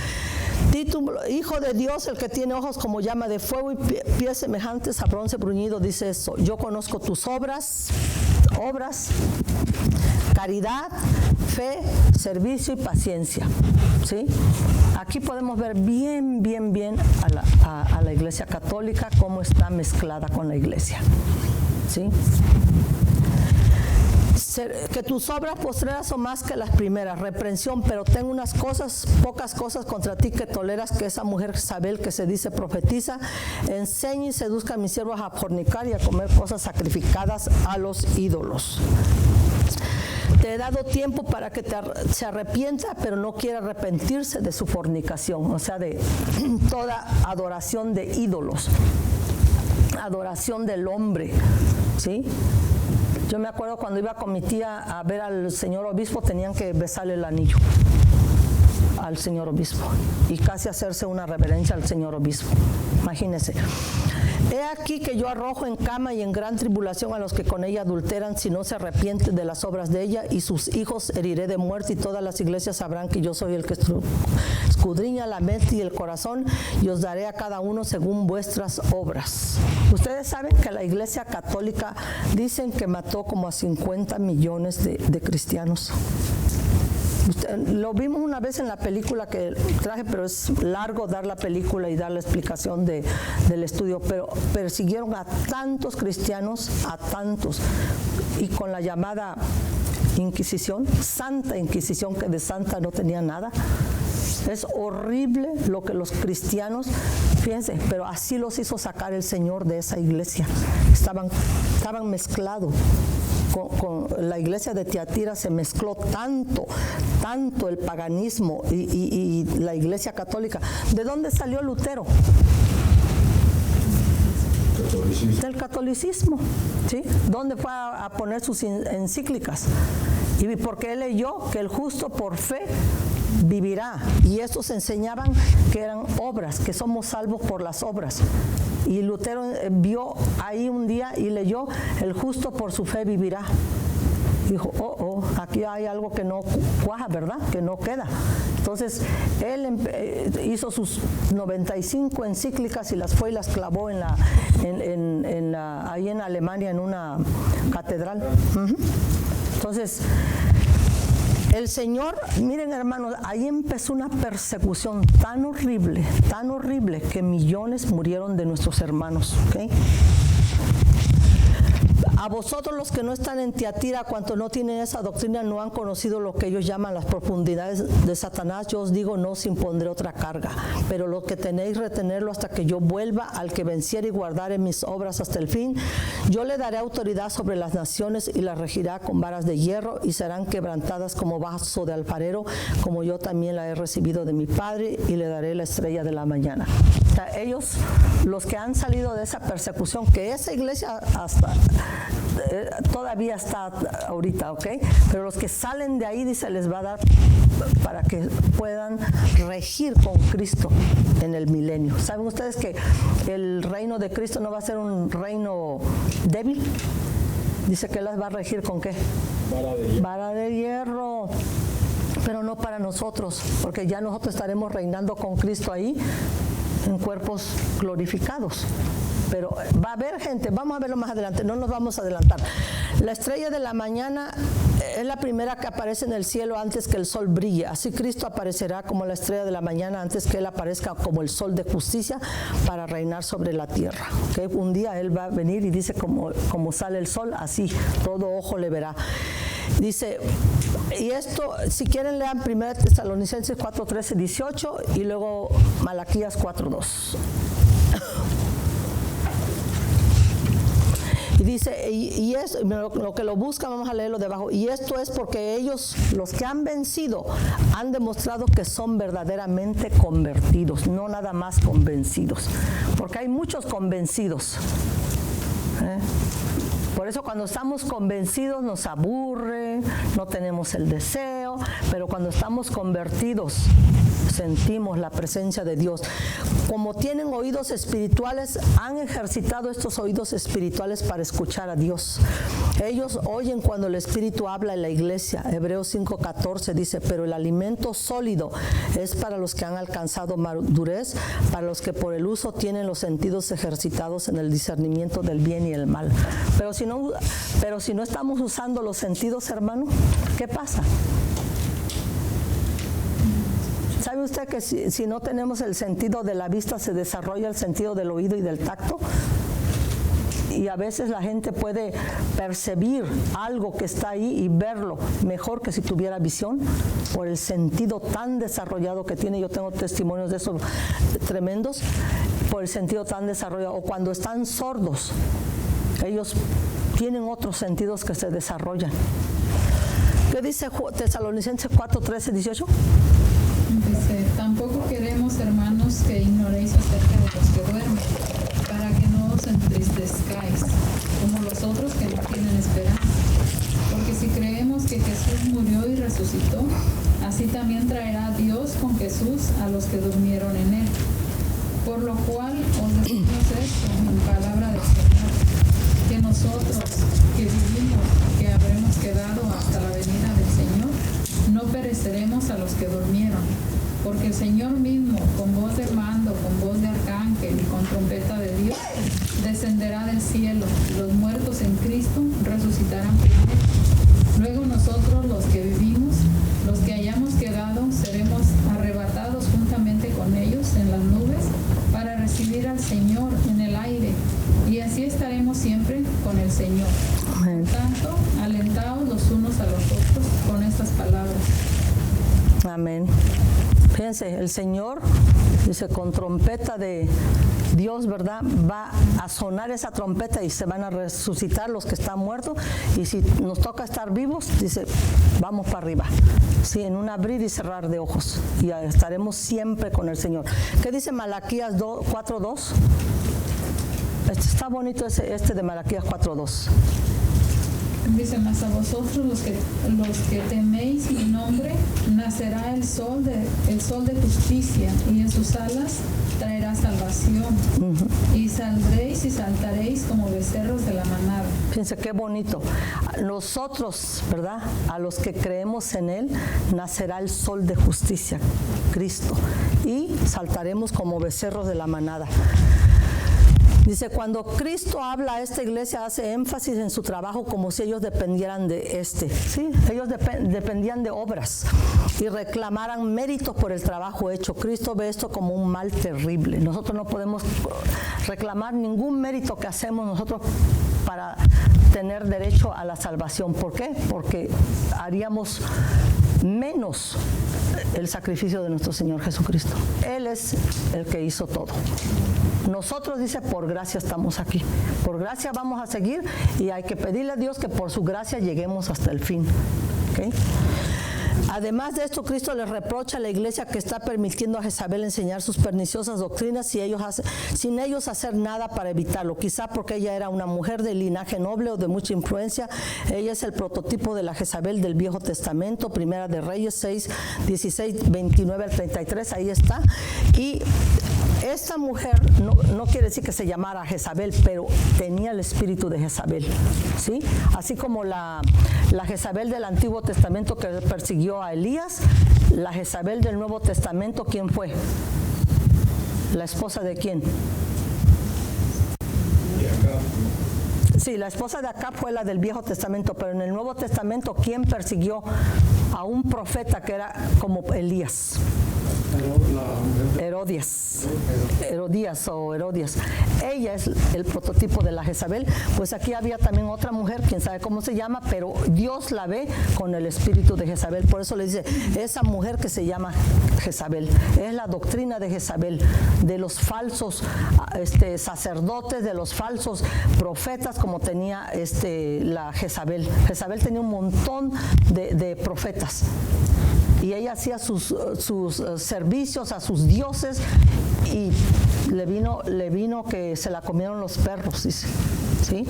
Título, Hijo de Dios, el que tiene ojos como llama de fuego y pies semejantes a bronce bruñido, dice eso: yo conozco tus obras, caridad, fe, servicio y paciencia. ¿Sí? Aquí podemos ver bien a la Iglesia Católica cómo está mezclada con la Iglesia. ¿Sí? Que tus obras postreras son más que las primeras. Reprensión, pero tengo unas cosas, pocas cosas contra ti, que toleras que esa mujer Jezabel, que se dice profetiza, enseñe y seduzca a mis siervos a fornicar y a comer cosas sacrificadas a los ídolos. Te he dado tiempo para que se arrepienta, pero no quiere arrepentirse de su fornicación, o sea, de toda adoración de ídolos, adoración del hombre, ¿sí? Yo me acuerdo cuando iba con mi tía a ver al señor obispo, tenían que besarle el anillo al señor obispo y casi hacerse una reverencia al señor obispo. Imagínense. He aquí que yo arrojo en cama y en gran tribulación a los que con ella adulteran, si no se arrepienten de las obras de ella, y sus hijos heriré de muerte, y todas las iglesias sabrán que yo soy el que escudriña la mente y el corazón, y os daré a cada uno según vuestras obras. Ustedes saben que la Iglesia Católica dicen que mató como a 50 millones de cristianos. Lo vimos una vez en la película que traje, pero es largo dar la película y dar la explicación del estudio, pero persiguieron a tantos cristianos, a tantos, y con la llamada Inquisición, Santa Inquisición, que de santa no tenía nada. Es horrible lo que los cristianos, fíjense, pero así los hizo sacar el Señor de esa iglesia. Estaban mezclados. Con la iglesia de Tiatira se mezcló tanto el paganismo y la iglesia católica. ¿De dónde salió Lutero? Del catolicismo, ¿sí? ¿Dónde fue a poner sus encíclicas? Y porque él leyó que el justo por fe vivirá, y estos enseñaban que eran obras, que somos salvos por las obras. Y Lutero vio ahí un día y leyó: el justo por su fe vivirá. Dijo, aquí hay algo que no cuaja, ¿verdad? Que no queda. Entonces, él hizo sus 95 encíclicas y las fue y las clavó ahí en Alemania, en una catedral. Entonces, el Señor, miren hermanos, ahí empezó una persecución tan horrible, que millones murieron de nuestros hermanos, ¿ok? A vosotros los que no están en Tiatira, cuantos no tienen esa doctrina, no han conocido lo que ellos llaman las profundidades de Satanás. Yo os digo, no os impondré otra carga, pero lo que tenéis, retenerlo hasta que yo vuelva. Al que venciere y guardare mis obras hasta el fin, yo le daré autoridad sobre las naciones y las regirá con varas de hierro, y serán quebrantadas como vaso de alfarero, como yo también la he recibido de mi Padre, y le daré la estrella de la mañana. O sea, ellos, los que han salido de esa persecución, que esa iglesia hasta todavía está ahorita, ¿ok? Pero los que salen de ahí, dice, les va a dar para que puedan regir con Cristo en el milenio. ¿Saben ustedes que el reino de Cristo no va a ser un reino débil? Dice que las va a regir ¿con qué? Vara de hierro. Pero no para nosotros, porque ya nosotros estaremos reinando con Cristo ahí en cuerpos glorificados. Pero va a haber gente, vamos a verlo más adelante, no nos vamos a adelantar. La estrella de la mañana es la primera que aparece en el cielo antes que el sol brille. Así Cristo aparecerá como la estrella de la mañana antes que Él aparezca como el sol de justicia para reinar sobre la tierra. ¿Okay? Un día Él va a venir y dice como sale el sol, así todo ojo le verá. Dice, y esto, si quieren lean 1 Tesalonicenses 4:13-18 y luego Malaquías 4:2. Y dice, y es lo que lo busca, vamos a leerlo debajo. Y esto es porque ellos, los que han vencido, han demostrado que son verdaderamente convertidos, no nada más convencidos. Porque hay muchos convencidos. Por eso cuando estamos convencidos nos aburre, no tenemos el deseo, pero cuando estamos convertidos sentimos la presencia de Dios. Como tienen oídos espirituales, han ejercitado estos oídos espirituales para escuchar a Dios. Ellos oyen cuando el Espíritu habla en la iglesia. Hebreos 5:14 dice, pero el alimento sólido es para los que han alcanzado madurez, para los que por el uso tienen los sentidos ejercitados en el discernimiento del bien y el mal. Pero si no estamos usando los sentidos, hermano, ¿qué pasa? ¿Sabe usted que si no tenemos el sentido de la vista, se desarrolla el sentido del oído y del tacto? Y a veces la gente puede percibir algo que está ahí y verlo mejor que si tuviera visión, por el sentido tan desarrollado que tiene. Yo tengo testimonios de eso tremendos, por el sentido tan desarrollado. O cuando están sordos, ellos tienen otros sentidos que se desarrollan. ¿Qué dice Tesalonicenses 4, 13, 18? Dice, tampoco queremos, hermanos, que ignoréis acerca de los que duermen, para que no os entristezcáis, como los otros que no tienen esperanza. Porque si creemos que Jesús murió y resucitó, así también traerá Dios con Jesús a los que durmieron en él. Por lo cual os decimos esto en palabra del Señor, que nosotros que vivimos, que habremos quedado hasta la venida del Señor, no pereceremos a los que durmieron. Porque el Señor mismo, con voz de mando, con voz de arcángel y con trompeta de Dios, descenderá del cielo. Los muertos en Cristo resucitarán primero. Luego nosotros, los que vivimos, los que hayamos quedado, seremos arrebatados juntamente con ellos en las nubes para recibir al Señor en el aire. Y así estaremos siempre con el Señor. Amén. Por tanto, alentaos los unos a los otros con estas palabras. Amén. Fíjense, el Señor dice, con trompeta de Dios, ¿verdad? Va a sonar esa trompeta y se van a resucitar los que están muertos. Y si nos toca estar vivos, dice, vamos para arriba. Sí, en un abrir y cerrar de ojos. Y estaremos siempre con el Señor. ¿Qué dice Malaquías 4:2? Está bonito este de Malaquías 4:2. Dice, mas a vosotros los que teméis mi nombre, nacerá el sol de justicia, y en sus alas traerá salvación. Y saldréis y saltaréis como becerros de la manada. Fíjense qué bonito. Nosotros, ¿verdad? A los que creemos en Él, nacerá el sol de justicia, Cristo. Y saltaremos como becerros de la manada. Dice, cuando Cristo habla a esta iglesia, hace énfasis en su trabajo como si ellos dependieran de ¿sí? Ellos dependían de obras y reclamaran méritos por el trabajo hecho. Cristo ve esto como un mal terrible. Nosotros no podemos reclamar ningún mérito que hacemos nosotros para tener derecho a la salvación. ¿Por qué? Porque haríamos menos el sacrificio de nuestro Señor Jesucristo. Él es el que hizo todo. Nosotros, dice, por gracia estamos aquí. Por gracia vamos a seguir y hay que pedirle a Dios que por su gracia lleguemos hasta el fin. ¿Okay? Además de esto, Cristo les reprocha a la iglesia que está permitiendo a Jezabel enseñar sus perniciosas doctrinas sin ellos hacer nada para evitarlo. Quizá porque ella era una mujer de linaje noble o de mucha influencia. Ella es el prototipo de la Jezabel del Viejo Testamento, Primera de Reyes 6, 16, 29 al 33, ahí está. Y esta mujer no quiere decir que se llamara Jezabel, pero tenía el espíritu de Jezabel, ¿sí? Así como la Jezabel del Antiguo Testamento que persiguió a Elías, la Jezabel del Nuevo Testamento, ¿quién fue? ¿La esposa de quién? Sí, la esposa de Acab fue la del Viejo Testamento, pero en el Nuevo Testamento, ¿quién persiguió a un profeta que era como Elías? Herodías. Ella es el prototipo de la Jezabel. Pues aquí había también otra mujer, quién sabe cómo se llama, pero Dios la ve con el espíritu de Jezabel. Por eso le dice, esa mujer que se llama Jezabel. Es la doctrina de Jezabel, de los falsos sacerdotes, de los falsos profetas, como tenía la Jezabel. Jezabel tenía un montón de profetas. Y ella hacía sus servicios a sus dioses y le vino que se la comieron los perros, dice, ¿sí?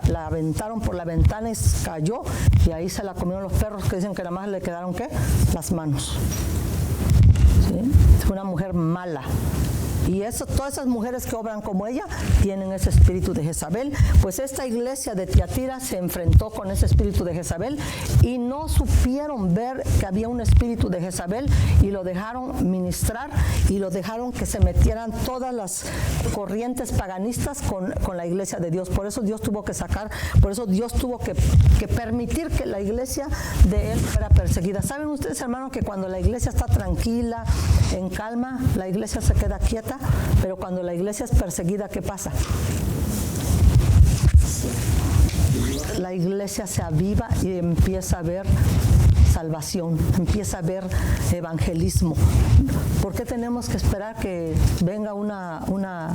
La aventaron por la ventana y cayó y ahí se la comieron los perros, que dicen que nada más le quedaron, ¿qué? Las manos. ¿Sí? Fue una mujer mala. Y eso, todas esas mujeres que obran como ella tienen ese espíritu de Jezabel. Pues esta iglesia de Tiatira se enfrentó con ese espíritu de Jezabel y no supieron ver que había un espíritu de Jezabel y lo dejaron ministrar y lo dejaron que se metieran todas las corrientes paganistas con la iglesia de Dios. Por eso Dios tuvo que permitir que la iglesia de él fuera perseguida. ¿Saben ustedes, hermanos, que cuando la iglesia está tranquila, en calma, la iglesia se queda quieta? Pero cuando la iglesia es perseguida, ¿qué pasa? La iglesia se aviva y empieza a ver salvación, empieza a ver evangelismo. ¿Por qué tenemos que esperar que venga una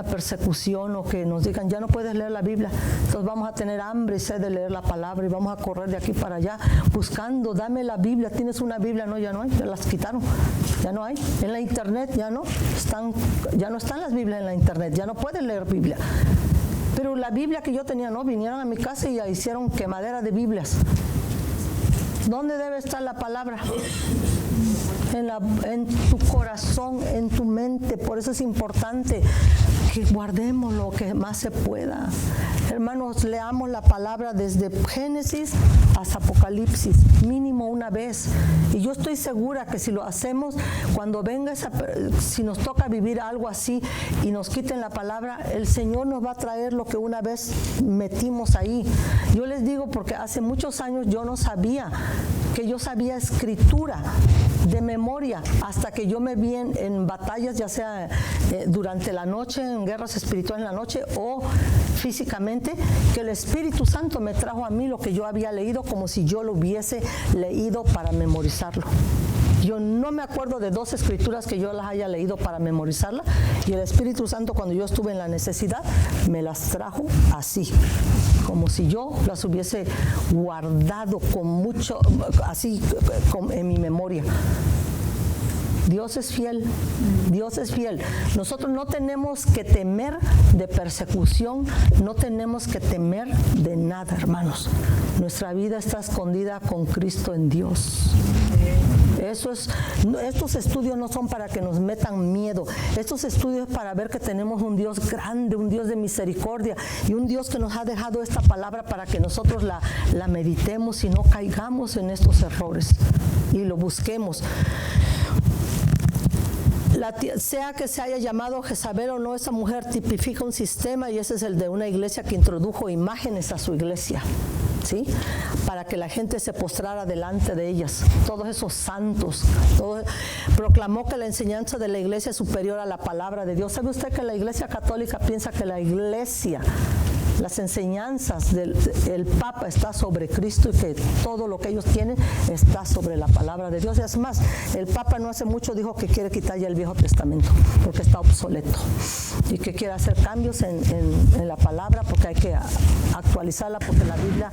persecución o que nos digan ya no puedes leer la Biblia? Entonces vamos a tener hambre y sed de leer la palabra y vamos a correr de aquí para allá buscando, dame la Biblia, ¿tienes una Biblia? No, ya no hay, ya las quitaron, ya no hay. En la internet ya no están las Biblias en la internet, ya no puedes leer Biblia. Pero la Biblia que yo tenía, no, vinieron a mi casa y hicieron quemadera de Biblias. ¿Dónde debe estar la palabra? En tu corazón, en tu mente. Por eso es importante que guardemos lo que más se pueda. Hermanos, leamos la palabra desde Génesis hasta Apocalipsis, mínimo una vez. Y yo estoy segura que si lo hacemos, cuando venga si nos toca vivir algo así y nos quiten la palabra, el Señor nos va a traer lo que una vez metimos ahí. Yo les digo porque hace muchos años yo no sabía que yo sabía escritura de memoria hasta que yo me vi en batallas, ya sea durante la noche, en guerras espirituales en la noche o físicamente, que el Espíritu Santo me trajo a mí lo que yo había leído como si yo lo hubiese leído para memorizarlo. Yo no me acuerdo de 2 escrituras que yo las haya leído para memorizarla, y el Espíritu Santo, cuando yo estuve en la necesidad, me las trajo así, como si yo las hubiese guardado con mucho, así en mi memoria. Dios es fiel, Dios es fiel. Nosotros no tenemos que temer de persecución, no tenemos que temer de nada, hermanos. Nuestra vida está escondida con Cristo en Dios. Estos estudios no son para que nos metan miedo. Estos estudios es para ver que tenemos un Dios grande, un Dios de misericordia y un Dios que nos ha dejado esta palabra para que nosotros la meditemos y no caigamos en estos errores y lo busquemos. Sea que se haya llamado Jezabel o no, esa mujer tipifica un sistema, y ese es el de una iglesia que introdujo imágenes a su iglesia, ¿sí? Para que la gente se postrara delante de ellas. Todos esos santos, proclamó que la enseñanza de la iglesia es superior a la palabra de Dios. ¿Sabe usted que la iglesia católica piensa que la iglesia, las enseñanzas del Papa está sobre Cristo y que todo lo que ellos tienen está sobre la palabra de Dios? Y es más, el Papa no hace mucho dijo que quiere quitar ya el Viejo Testamento porque está obsoleto y que quiere hacer cambios en la palabra porque hay que actualizarla, porque la Biblia,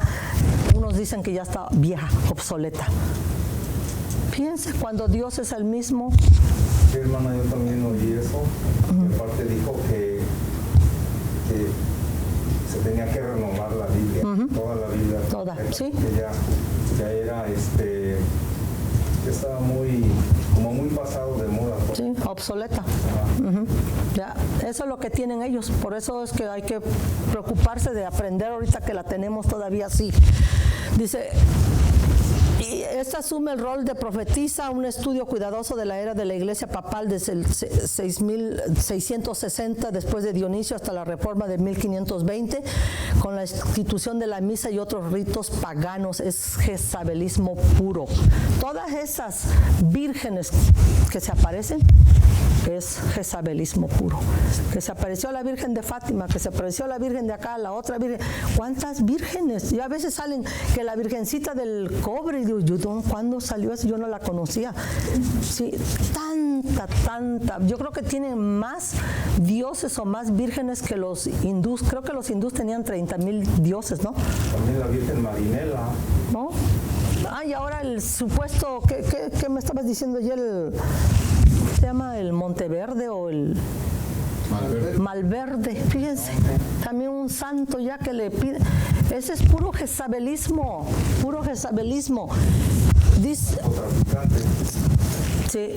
unos dicen que ya está vieja, obsoleta. Piense, cuando Dios es el mismo. Sí, hermana, yo también oí eso. Aparte dijo que se tenía que renovar la Biblia, toda la Biblia. Toda, sí. Que ya era, que estaba muy pasado de moda. Pues. Sí, obsoleta. Ya, eso es lo que tienen ellos. Por eso es que hay que preocuparse de aprender ahorita que la tenemos todavía así. Dice, y esta asume el rol de profetisa, un estudio cuidadoso de la era de la iglesia papal desde el 660 después de Dionisio hasta la reforma de 1520, con la institución de la misa y otros ritos paganos. Es jezabelismo puro. Todas esas vírgenes que se aparecen es jezabelismo puro. Que se apareció la Virgen de Fátima, que se apareció la Virgen de acá, la otra Virgen. ¿Cuántas vírgenes? Y a veces salen que la Virgencita del Cobre, y digo, ¿cuándo salió eso? Yo no la conocía. Sí, tanta. Yo creo que tienen más dioses o más vírgenes que los hindús. Creo que los hindús tenían 30,000 dioses, ¿no? También la Virgen Marinela. ¿No? Y ahora el supuesto, ¿qué me estabas diciendo ayer? ¿Se llama el Monteverde o el Malverde? Fíjense, también un santo ya que le pide. Ese es puro jezabelismo, Dice, sí,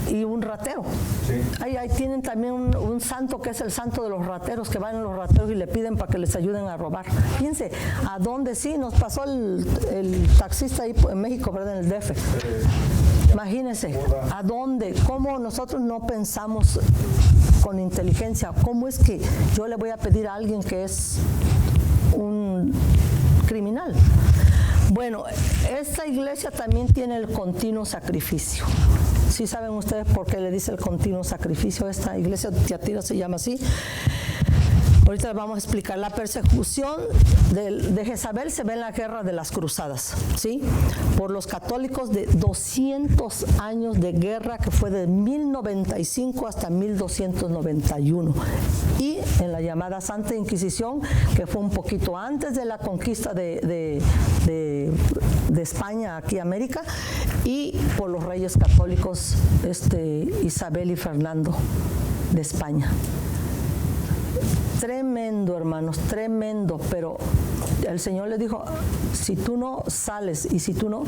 y un ratero. Sí. Ahí tienen también un santo que es el santo de los rateros, que van a los rateros y le piden para que les ayuden a robar. Fíjense, ¿a dónde sí? Nos pasó el taxista ahí en México, ¿verdad? En el DF. Imagínense, ¿a dónde? ¿Cómo nosotros no pensamos con inteligencia? ¿Cómo es que yo le voy a pedir a alguien que es un criminal? Bueno, esta iglesia también tiene el continuo sacrificio. ¿Sí saben ustedes por qué le dice el continuo sacrificio? Esta iglesia de Tiatira se llama así. Ahorita vamos a explicar. La persecución de Jezabel se ve en la guerra de las cruzadas, ¿sí? Por los católicos de 200 años de guerra, que fue de 1095 hasta 1291. Y en la llamada Santa Inquisición, que fue un poquito antes de la conquista de España aquí a América, y por los reyes católicos Isabel y Fernando de España. Tremendo, hermanos, tremendo, pero el Señor le dijo, si tú no sales y si tú no,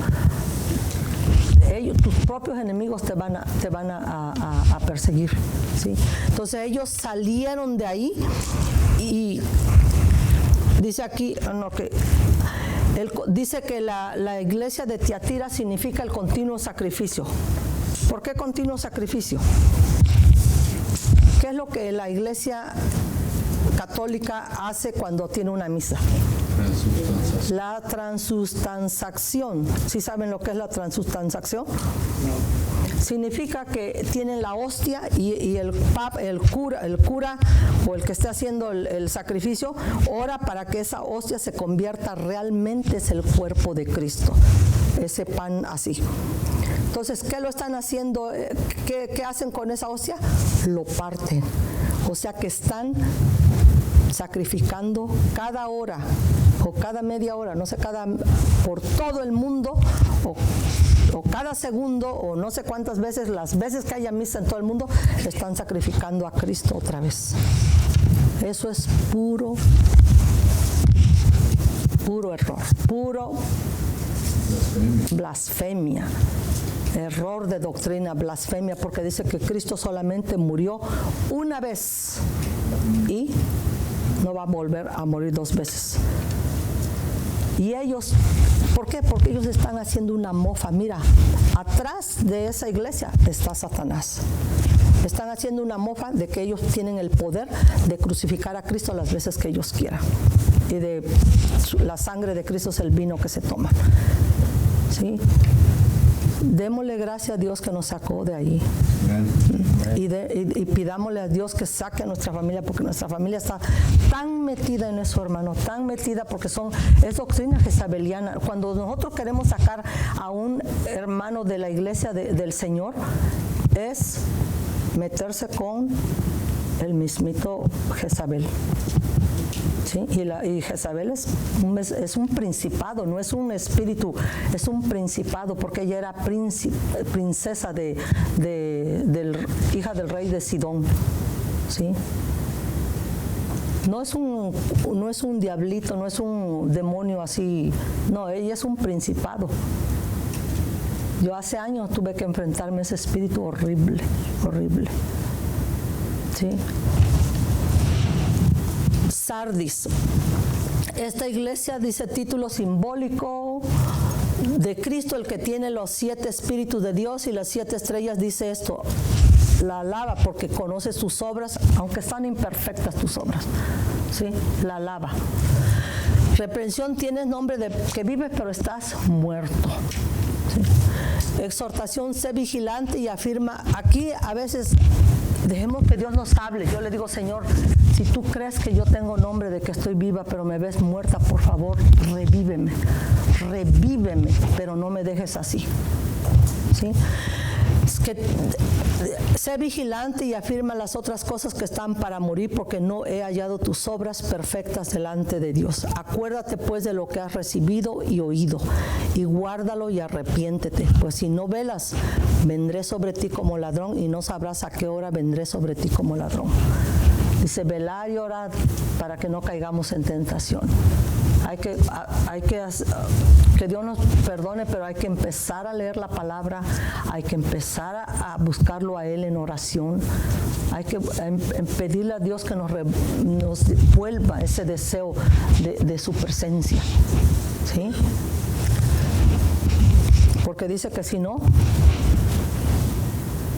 tus propios enemigos te van a perseguir, ¿sí? Entonces ellos salieron de ahí y dice aquí, dice que la iglesia de Tiatira significa el continuo sacrificio. ¿Por qué continuo sacrificio? ¿Qué es lo que la iglesia católica hace cuando tiene una misa? La transustanciación. ¿Sí saben lo que es la transustanciación? No. Significa que tienen la hostia y el cura o el que esté haciendo el sacrificio ora para que esa hostia se convierta realmente es el cuerpo de Cristo. Ese pan así. Entonces, ¿qué lo están haciendo? ¿Qué hacen con esa hostia? Lo parten. O sea que están sacrificando cada hora o cada media hora, no sé, por todo el mundo o cada segundo o no sé cuántas veces, las veces que haya misa en todo el mundo, están sacrificando a Cristo otra vez. Eso es puro error, puro blasfemia. Error de doctrina, blasfemia, porque dice que Cristo solamente murió una vez y no va a volver a morir dos veces. Y ellos, ¿por qué? Porque ellos están haciendo una mofa. Mira, atrás de esa iglesia está Satanás. Están haciendo una mofa de que ellos tienen el poder de crucificar a Cristo las veces que ellos quieran. Y de la sangre de Cristo es el vino que se toma. ¿Sí? Démosle gracias a Dios que nos sacó de ahí. Y pidámosle a Dios que saque a nuestra familia, porque nuestra familia está tan metida en eso, hermano, tan metida, porque es doctrina jezabeliana. Cuando nosotros queremos sacar a un hermano de la iglesia del Señor, es meterse con el mismito Jezabel. ¿Sí? Y Jezabel es un principado, no es un espíritu, es un principado, porque ella era princesa hija del rey de Sidón. ¿Sí? No es un diablito, no es un demonio así, no, ella es un principado. Yo hace años tuve que enfrentarme a ese espíritu horrible, horrible. ¿Sí? Sardis. Esta iglesia dice título simbólico de Cristo, el que tiene los 7 espíritus de Dios y las 7 estrellas, dice esto. La alaba porque conoce sus obras, aunque están imperfectas tus obras. ¿Sí? La alaba. Reprensión, tienes nombre de que vives, pero estás muerto. ¿Sí? Exhortación, sé vigilante y afirma. Aquí a veces dejemos que Dios nos hable. Yo le digo, Señor, si tú crees que yo tengo nombre de que estoy viva, pero me ves muerta, por favor, revíveme, pero no me dejes así. ¿Sí? Es que sé vigilante y afirma las otras cosas que están para morir, porque no he hallado tus obras perfectas delante de Dios. Acuérdate pues de lo que has recibido y oído, y guárdalo y arrepiéntete, pues si no velas, vendré sobre ti como ladrón, y no sabrás a qué hora vendré sobre ti como ladrón. Dice, velar y orar para que no caigamos en tentación. que Dios nos perdone, pero hay que empezar a leer la palabra, hay que empezar a buscarlo a Él en oración, hay que pedirle a Dios que nos vuelva ese deseo de su presencia, ¿sí? Porque dice que si no,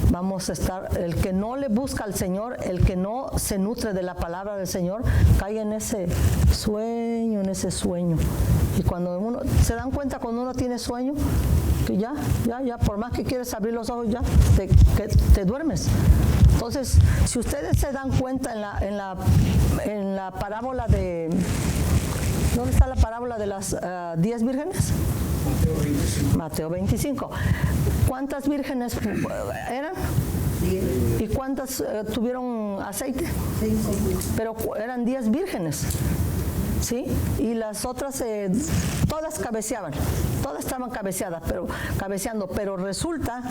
vamos a estar, el que no le busca al Señor, el que no se nutre de la palabra del Señor, cae en ese sueño. Y cuando uno, se dan cuenta cuando uno tiene sueño, que ya, por más que quieres abrir los ojos, ya te duermes. Entonces, si ustedes se dan cuenta en la parábola de, ¿dónde está la parábola de las 10 vírgenes? Mateo 25. ¿Cuántas vírgenes eran? 10. ¿Y cuántas tuvieron aceite? 6. Pero eran 10 vírgenes, ¿sí? Y las otras todas cabeceaban, todas estaban cabeceando, pero resulta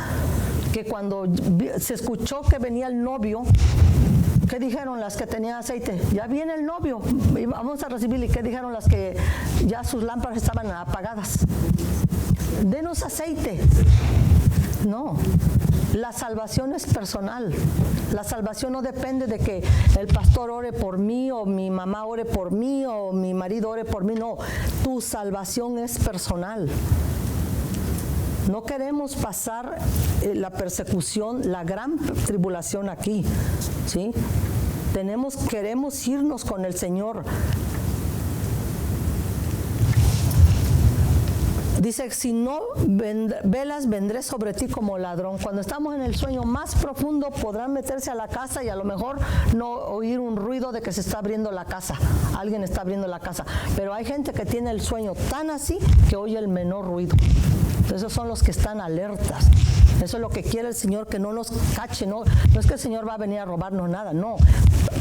que cuando se escuchó que venía el novio, ¿qué dijeron las que tenían aceite? Ya viene el novio, y vamos a recibirle. ¿Y qué dijeron las que ya sus lámparas estaban apagadas? Denos aceite. No, la salvación es personal. La salvación no depende de que el pastor ore por mí, o mi mamá ore por mí, o mi marido ore por mí. No, tu salvación es personal. No queremos pasar la persecución, la gran tribulación aquí, ¿sí? Queremos irnos con el Señor. Dice, si no velas, vendré sobre ti como ladrón. Cuando estamos en el sueño más profundo, podrán meterse a la casa y a lo mejor no oír un ruido de que se está abriendo la casa. Alguien está abriendo la casa. Pero hay gente que tiene el sueño tan así que oye el menor ruido. Esos son los que están alertas. Eso es lo que quiere el Señor, que no nos cache. No es que el Señor va a venir a robarnos nada, no.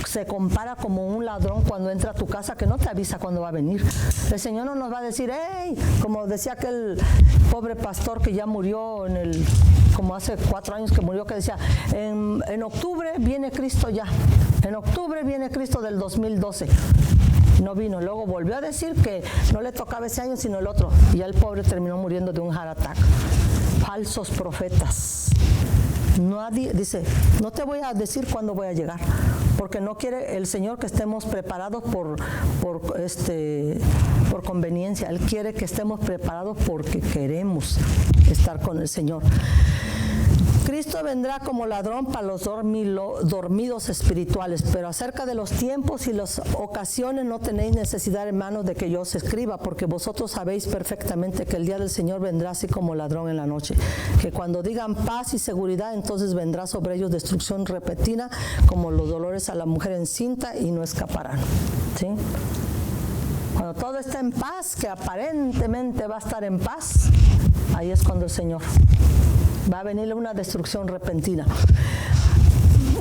Se compara como un ladrón cuando entra a tu casa que no te avisa cuando va a venir. El Señor no nos va a decir, hey, como decía aquel pobre pastor que ya murió como hace 4 años que murió, que decía, en octubre viene Cristo ya. En octubre viene Cristo del 2012. No vino, luego volvió a decir que no le tocaba ese año sino el otro, y ya el pobre terminó muriendo de un heart attack. Falsos profetas. Nadie dice, no te voy a decir cuándo voy a llegar, porque no quiere el Señor que estemos preparados por conveniencia. Él quiere que estemos preparados porque queremos estar con el Señor. Cristo vendrá como ladrón para los dormidos espirituales, pero acerca de los tiempos y las ocasiones no tenéis necesidad, hermanos, de que yo os escriba, porque vosotros sabéis perfectamente que el día del Señor vendrá así como ladrón en la noche, que cuando digan paz y seguridad, entonces vendrá sobre ellos destrucción repentina, como los dolores a la mujer encinta, y no escaparán. ¿Sí? Cuando todo está en paz, que aparentemente va a estar en paz, ahí es cuando el Señor va a venir una destrucción repentina.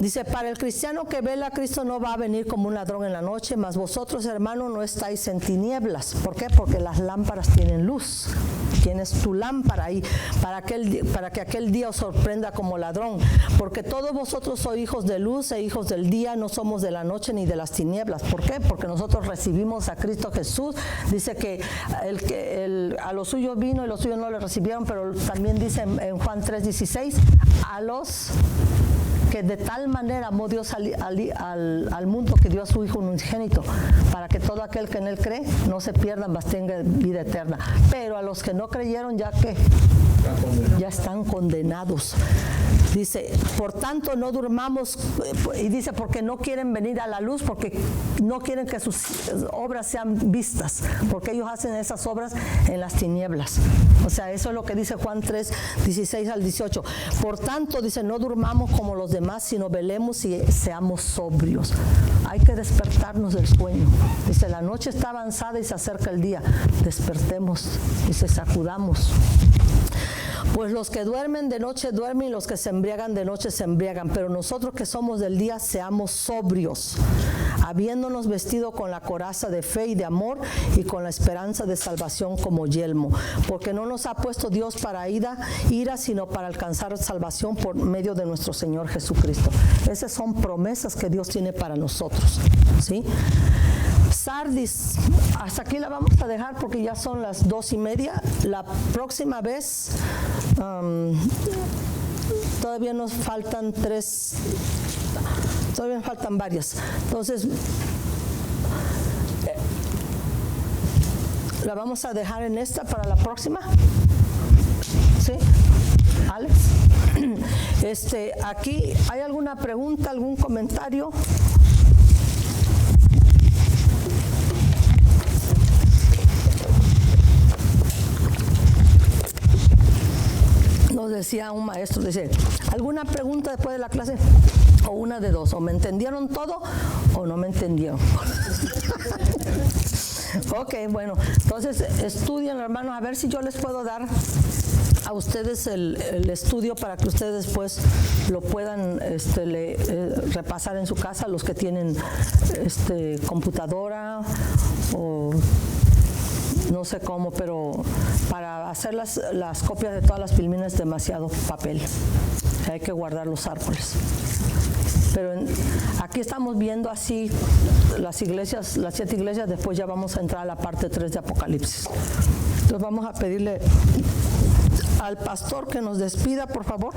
Dice, para el cristiano que vela a Cristo no va a venir como un ladrón en la noche, mas vosotros, hermanos, no estáis en tinieblas. ¿Por qué? Porque las lámparas tienen luz. Tienes tu lámpara ahí para que aquel día os sorprenda como ladrón. Porque todos vosotros sois hijos de luz e hijos del día, no somos de la noche ni de las tinieblas. ¿Por qué? Porque nosotros recibimos a Cristo Jesús. Dice que a los suyos vino y los suyos no le recibieron, pero también dice en Juan 3:16, a los que de tal manera amó Dios al mundo que dio a su Hijo unigénito, para que todo aquel que en Él cree no se pierda, mas tenga vida eterna. Pero a los que no creyeron, ya que ya están condenados. Dice, por tanto no durmamos, y dice, porque no quieren venir a la luz, porque no quieren que sus obras sean vistas, porque ellos hacen esas obras en las tinieblas. O sea, eso es lo que dice Juan 3:16 al 18. Por tanto, dice, no durmamos como los demás, sino velemos y seamos sobrios. Hay que despertarnos del sueño. Dice, la noche está avanzada y se acerca el día. Despertemos y sacudamos. Pues los que duermen de noche duermen, y los que se embriagan de noche se embriagan. Pero nosotros que somos del día, seamos sobrios, habiéndonos vestido con la coraza de fe y de amor, y con la esperanza de salvación como yelmo. Porque no nos ha puesto Dios para ira, sino para alcanzar salvación por medio de nuestro Señor Jesucristo. Esas son promesas que Dios tiene para nosotros, ¿sí? Sardis, hasta aquí la vamos a dejar porque ya son las 2:30. La próxima vez todavía nos faltan todavía nos faltan varias. Entonces, la vamos a dejar en esta para la próxima. ¿Sí? Alex. Aquí, ¿hay alguna pregunta, algún comentario? Nos decía un maestro, dice, ¿alguna pregunta después de la clase? O una de dos, o me entendieron todo o no me entendieron. Ok, bueno, entonces estudien, hermanos, a ver si yo les puedo dar a ustedes el estudio para que ustedes después lo puedan repasar en su casa, los que tienen computadora o no sé cómo, pero para hacer las copias de todas las filminas es demasiado papel. Hay que guardar los árboles. Pero aquí estamos viendo así las iglesias, las 7 iglesias, después ya vamos a entrar a la parte 3 de Apocalipsis. Entonces vamos a pedirle al pastor que nos despida, por favor,